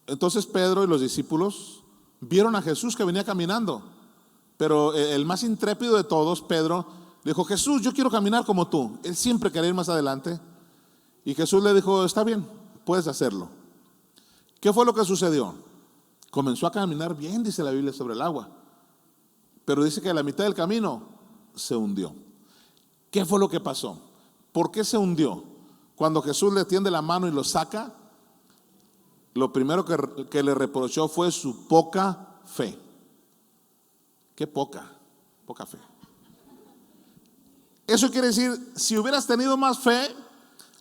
entonces Pedro y los discípulos vieron a Jesús que venía caminando. Pero el más intrépido de todos, Pedro, dijo: Jesús, yo quiero caminar como tú. Él siempre quería ir más adelante. Y Jesús le dijo: está bien, puedes hacerlo. ¿Qué fue lo que sucedió? Comenzó a caminar bien, dice la Biblia, sobre el agua. Pero dice que a la mitad del camino se hundió. ¿Qué fue lo que pasó? ¿Por qué se hundió? Cuando Jesús le tiende la mano y lo saca, lo primero que le reprochó fue su poca fe. ¿Qué poca fe? Eso quiere decir, si hubieras tenido más fe,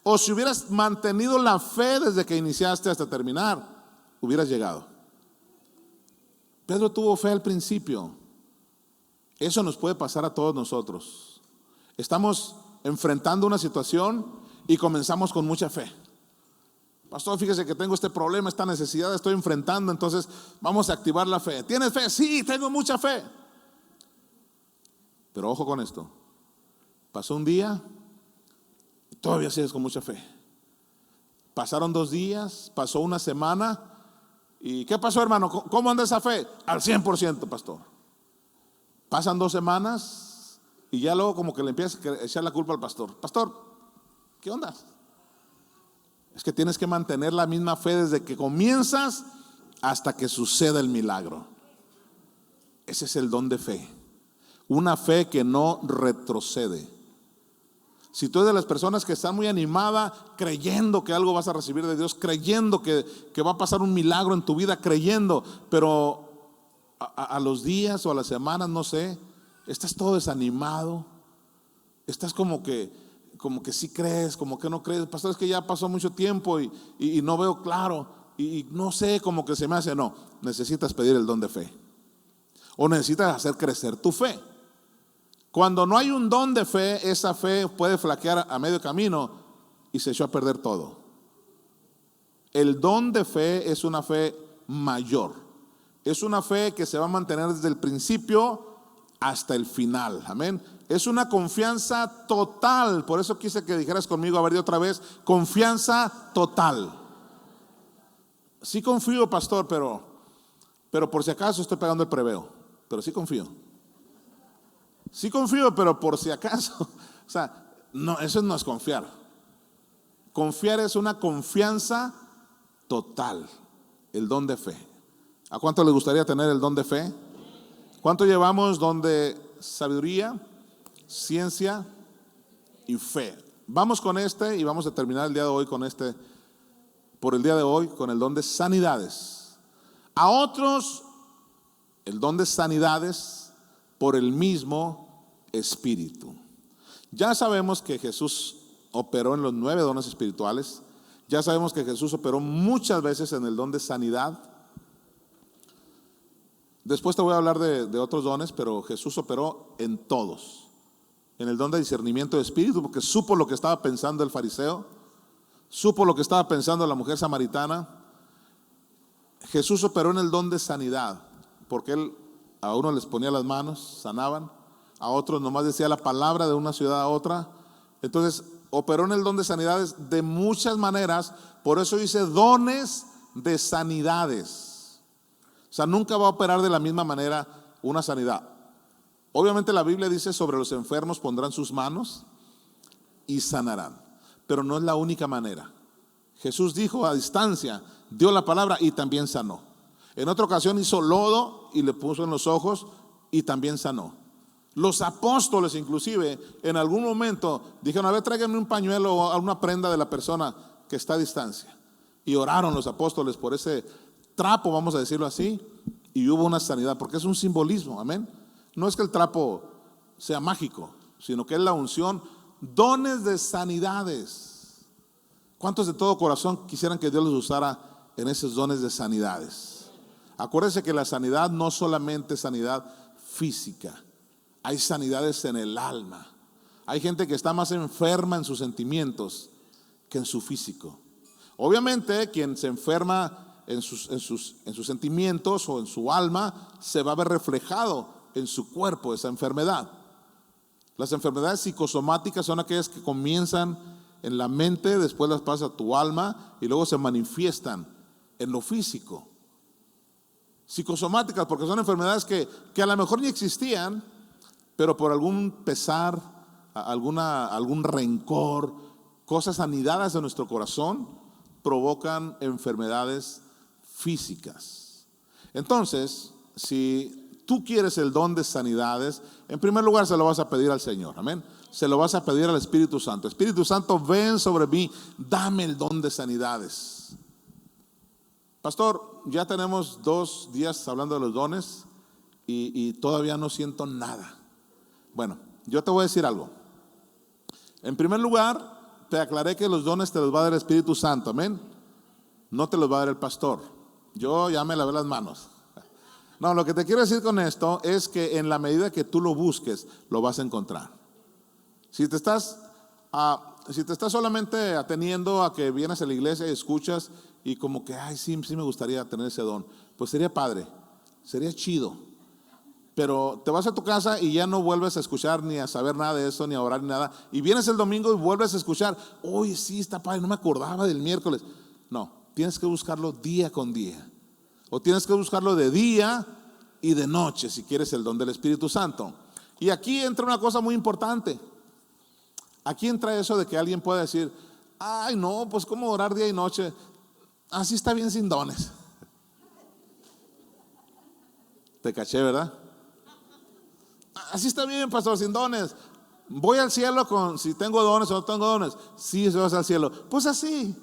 o si hubieras mantenido la fe desde que iniciaste hasta terminar, hubieras llegado. Pedro tuvo fe al principio. Eso nos puede pasar a todos nosotros. Estamos enfrentando una situación y comenzamos con mucha fe. Pastor, fíjese que tengo este problema, esta necesidad, estoy enfrentando, entonces vamos a activar la fe. ¿Tienes fe? Sí, tengo mucha fe. Pero ojo con esto. Pasó un día y todavía sigues con mucha fe. Pasaron 2 días, pasó una semana. ¿Y qué pasó, hermano? ¿Cómo anda esa fe? Al 100%, pastor. Pasan 2 semanas y ya luego como que le empiezas a echar la culpa al pastor. Pastor, ¿qué onda? Es que tienes que mantener la misma fe desde que comienzas hasta que suceda el milagro. Ese es el don de fe. Una fe que no retrocede. Si tú eres de las personas que están muy animada, creyendo que algo vas a recibir de Dios, creyendo que va a pasar un milagro en tu vida, creyendo, pero a los días o a las semanas, no sé, estás todo desanimado, estás como que sí crees, como que no crees. Pastor, es que ya pasó mucho tiempo y no veo claro, y no sé, como que se me hace. No, necesitas pedir el don de fe, o necesitas hacer crecer tu fe. Cuando no hay un don de fe, esa fe puede flaquear a medio camino y se echó a perder todo. El don de fe es una fe mayor. Es una fe que se va a mantener desde el principio hasta el final. Amén. Es una confianza total. Por eso quise que dijeras conmigo, a ver, de otra vez, confianza total. Sí confío, pastor, pero por si acaso estoy pagando el preveo. Pero sí confío. Sí confío, pero por si acaso. O sea, no, eso no es confiar. Confiar es una confianza total. El don de fe. ¿A cuánto le gustaría tener el don de fe? ¿Cuánto llevamos? Don de sabiduría, ciencia y fe. Vamos con este y vamos a terminar el día de hoy con este. Por el día de hoy, con el don de sanidades. A otros, el don de sanidades por el mismo Espíritu. Ya sabemos que Jesús operó en los 9 dones espirituales. Ya sabemos que Jesús operó muchas veces en el don de sanidad. Después te voy a hablar de otros dones, pero Jesús operó en todos. En el don de discernimiento de espíritu, porque supo lo que estaba pensando el fariseo, supo lo que estaba pensando la mujer samaritana. Jesús operó en el don de sanidad, porque él a unos les ponía las manos, sanaban, a otros nomás decía la palabra de una ciudad a otra. Entonces operó en el don de sanidades de muchas maneras. Por eso dice dones de sanidades. O sea, nunca va a operar de la misma manera una sanidad. Obviamente la Biblia dice: sobre los enfermos pondrán sus manos y sanarán. pero no es la única manera. Jesús dijo a distancia, dio la palabra y también sanó. En otra ocasión hizo lodo y le puso en los ojos y también sanó. Los apóstoles inclusive en algún momento dijeron, a ver, tráiganme un pañuelo o una prenda de la persona que está a distancia. Y oraron los apóstoles por ese trapo, vamos a decirlo así, y hubo una sanidad, porque es un simbolismo, amén. No es que el trapo sea mágico, sino que es la unción, dones de sanidades. ¿Cuántos de todo corazón quisieran que Dios los usara en esos dones de sanidades? Acuérdense que la sanidad no solamente es sanidad física, hay sanidades en el alma. Hay gente que está más enferma en sus sentimientos que en su físico. Obviamente quien se enferma en sus sentimientos o en su alma, se va a ver reflejado en su cuerpo esa enfermedad. Las enfermedades psicosomáticas son aquellas que comienzan en la mente, después las pasa a tu alma y luego se manifiestan en lo físico. Psicosomáticas porque son enfermedades que a lo mejor ni existían, pero por algún pesar, algún rencor, cosas anidadas en nuestro corazón, provocan enfermedades físicas. Entonces, si tú quieres el don de sanidades, en primer lugar se lo vas a pedir al Señor, amén. Se lo vas a pedir al Espíritu Santo. Espíritu Santo, ven sobre mí, dame el don de sanidades. Pastor, ya tenemos 2 días hablando de los dones y todavía no siento nada. Bueno, yo te voy a decir algo. En primer lugar, te aclaré que los dones te los va a dar el Espíritu Santo, amén. No te los va a dar el pastor. Yo ya me lavé las manos. No, lo que te quiero decir con esto es que en la medida que tú lo busques, lo vas a encontrar. Si te estás solamente ateniendo a que vienes a la iglesia y escuchas y como que, ay, sí me gustaría tener ese don, pues sería padre, sería chido. Pero te vas a tu casa y ya no vuelves a escuchar ni a saber nada de eso, ni a orar ni nada. Y vienes el domingo y vuelves a escuchar, oye, sí, está padre, no me acordaba del miércoles. No, tienes que buscarlo día con día. O tienes que buscarlo de día y de noche si quieres el don del Espíritu Santo. Y aquí entra una cosa muy importante. Aquí entra eso de que alguien pueda decir, ay no, pues cómo orar día y noche. Así está bien sin dones. Te caché, ¿verdad? Así está bien, pastor, sin dones. Voy al cielo si tengo dones o no tengo dones. Sí, se vas al cielo. Pues así.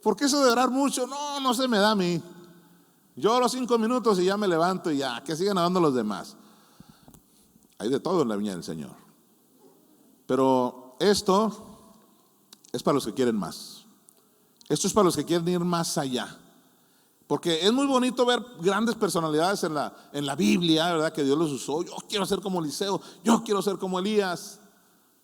Porque eso de orar mucho, no se me da a mí. Yo oro 5 minutos y ya me levanto y ya, que sigan orando los demás. Hay de todo en la viña del Señor. Pero esto es para los que quieren más. Esto es para los que quieren ir más allá. Porque es muy bonito ver grandes personalidades en la Biblia, ¿verdad? Que Dios los usó. Yo quiero ser como Eliseo, yo quiero ser como Elías,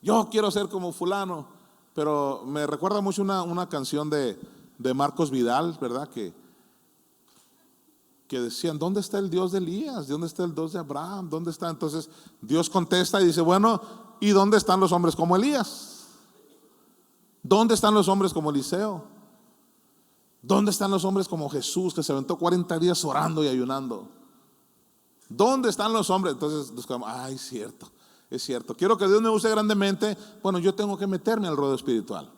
yo quiero ser como fulano. Pero me recuerda mucho una canción de Marcos Vidal, ¿verdad? Que decían, ¿dónde está el Dios de Elías? ¿Dónde está el Dios de Abraham? ¿Dónde está? Entonces Dios contesta y dice, bueno, ¿y dónde están los hombres como Elías? ¿Dónde están los hombres como Eliseo? ¿Dónde están los hombres como Jesús, que se aventó 40 días orando y ayunando? ¿Dónde están los hombres? Entonces buscamos, ay, es cierto. Quiero que Dios me use grandemente. Bueno, yo tengo que meterme al ruedo espiritual.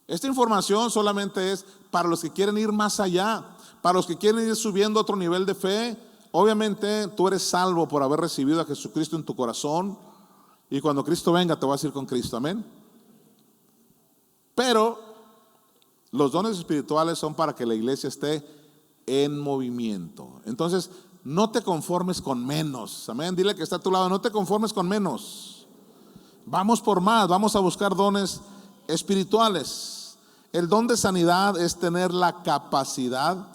Esta información solamente es para los que quieren ir más allá, para los que quieren ir subiendo a otro nivel de fe. Obviamente tú eres salvo por haber recibido a Jesucristo en tu corazón, y cuando Cristo venga te vas a ir con Cristo, amén. Pero los dones espirituales son para que la iglesia esté en movimiento. Entonces, no te conformes con menos. Amén. Dile que está a tu lado, no te conformes con menos. Vamos por más, vamos a buscar dones espirituales. El don de sanidad es tener la capacidad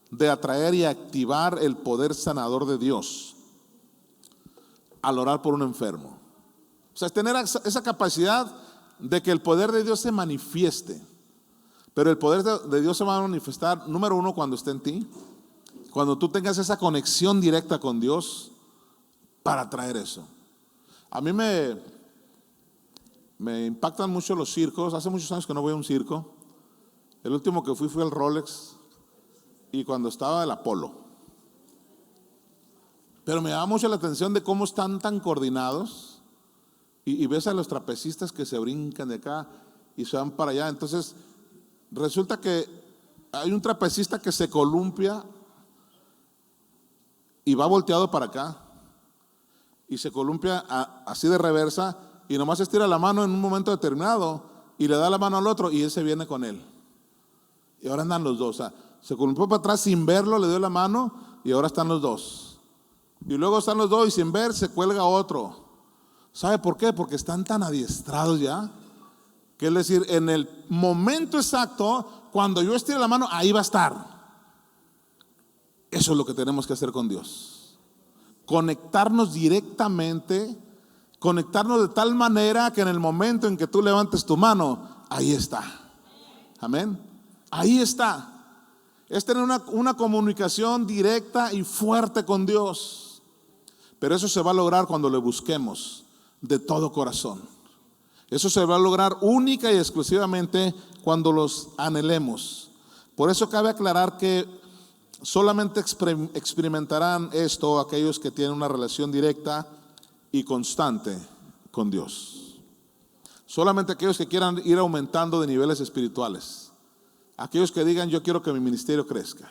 de atraer y activar el poder sanador de Dios al orar por un enfermo. O sea, es tener esa capacidad de que el poder de Dios se manifieste. Pero el poder de Dios se va a manifestar, número uno, cuando esté en ti. Cuando tú tengas esa conexión directa con Dios para traer eso. A mí me impactan mucho los circos. Hace muchos años que no voy a un circo. El último que fui al Rolex y cuando estaba el Apolo. Pero me llama mucho la atención de cómo están tan coordinados Y ves a los trapecistas que se brincan de acá y se van para allá. Entonces resulta que hay un trapecista que se columpia y va volteado para acá y se columpia así de reversa y nomás estira la mano en un momento determinado y le da la mano al otro y él se viene con él. Y ahora andan los dos. O sea, se columpió para atrás sin verlo, le dio la mano y ahora están los dos. Y luego están los dos y sin ver se cuelga otro. ¿Sabe por qué? Porque están tan adiestrados ya, que es decir, en el momento exacto, cuando yo estire la mano, ahí va a estar. Eso es lo que tenemos que hacer con Dios. Conectarnos directamente, conectarnos de tal manera que en el momento en que tú levantes tu mano, ahí está. Amén. Ahí está. Es tener una comunicación directa y fuerte con Dios. Pero eso se va a lograr cuando le busquemos de todo corazón. Eso se va a lograr única y exclusivamente cuando los anhelemos. Por eso cabe aclarar que solamente experimentarán esto aquellos que tienen una relación directa y constante con Dios. Solamente aquellos que quieran ir aumentando de niveles espirituales. Aquellos que digan, yo quiero que mi ministerio crezca.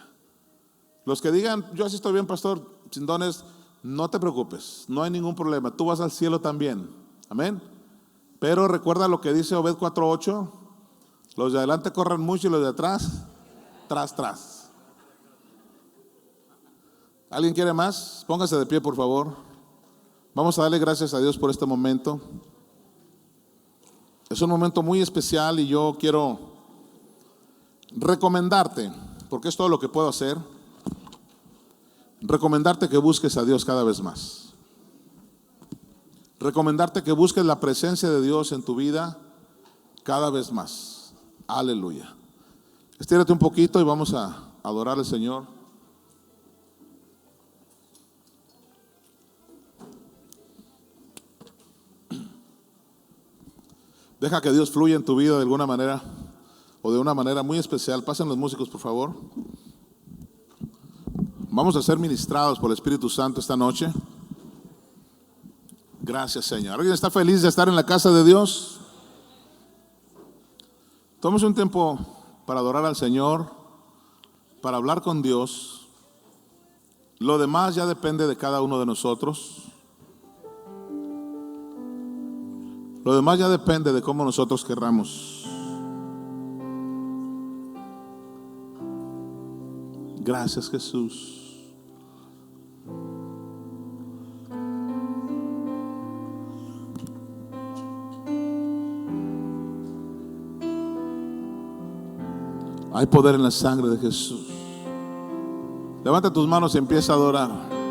Los que digan, yo así estoy bien, pastor, sin dones, no te preocupes, no hay ningún problema, tú vas al cielo también. Amén. Pero recuerda lo que dice Obed 4:8: los de adelante corren mucho y los de atrás, tras. ¿Alguien quiere más? Póngase de pie, por favor. Vamos a darle gracias a Dios por este momento. Es un momento muy especial y yo quiero recomendarte, porque es todo lo que puedo hacer, recomendarte que busques a Dios cada vez más. Recomendarte que busques la presencia de Dios en tu vida cada vez más. Aleluya. Estírate un poquito y vamos a adorar al Señor. Deja que Dios fluya en tu vida de alguna manera o de una manera muy especial. Pasen los músicos, por favor. Vamos a ser ministrados por el Espíritu Santo esta noche. Gracias, Señor. ¿Alguien está feliz de estar en la casa de Dios? Tómese un tiempo para adorar al Señor, para hablar con Dios. Lo demás ya depende de cada uno de nosotros. Lo demás ya depende de cómo nosotros querramos. Gracias, Jesús. Hay poder en la sangre de Jesús. Levanta tus manos y empieza a adorar.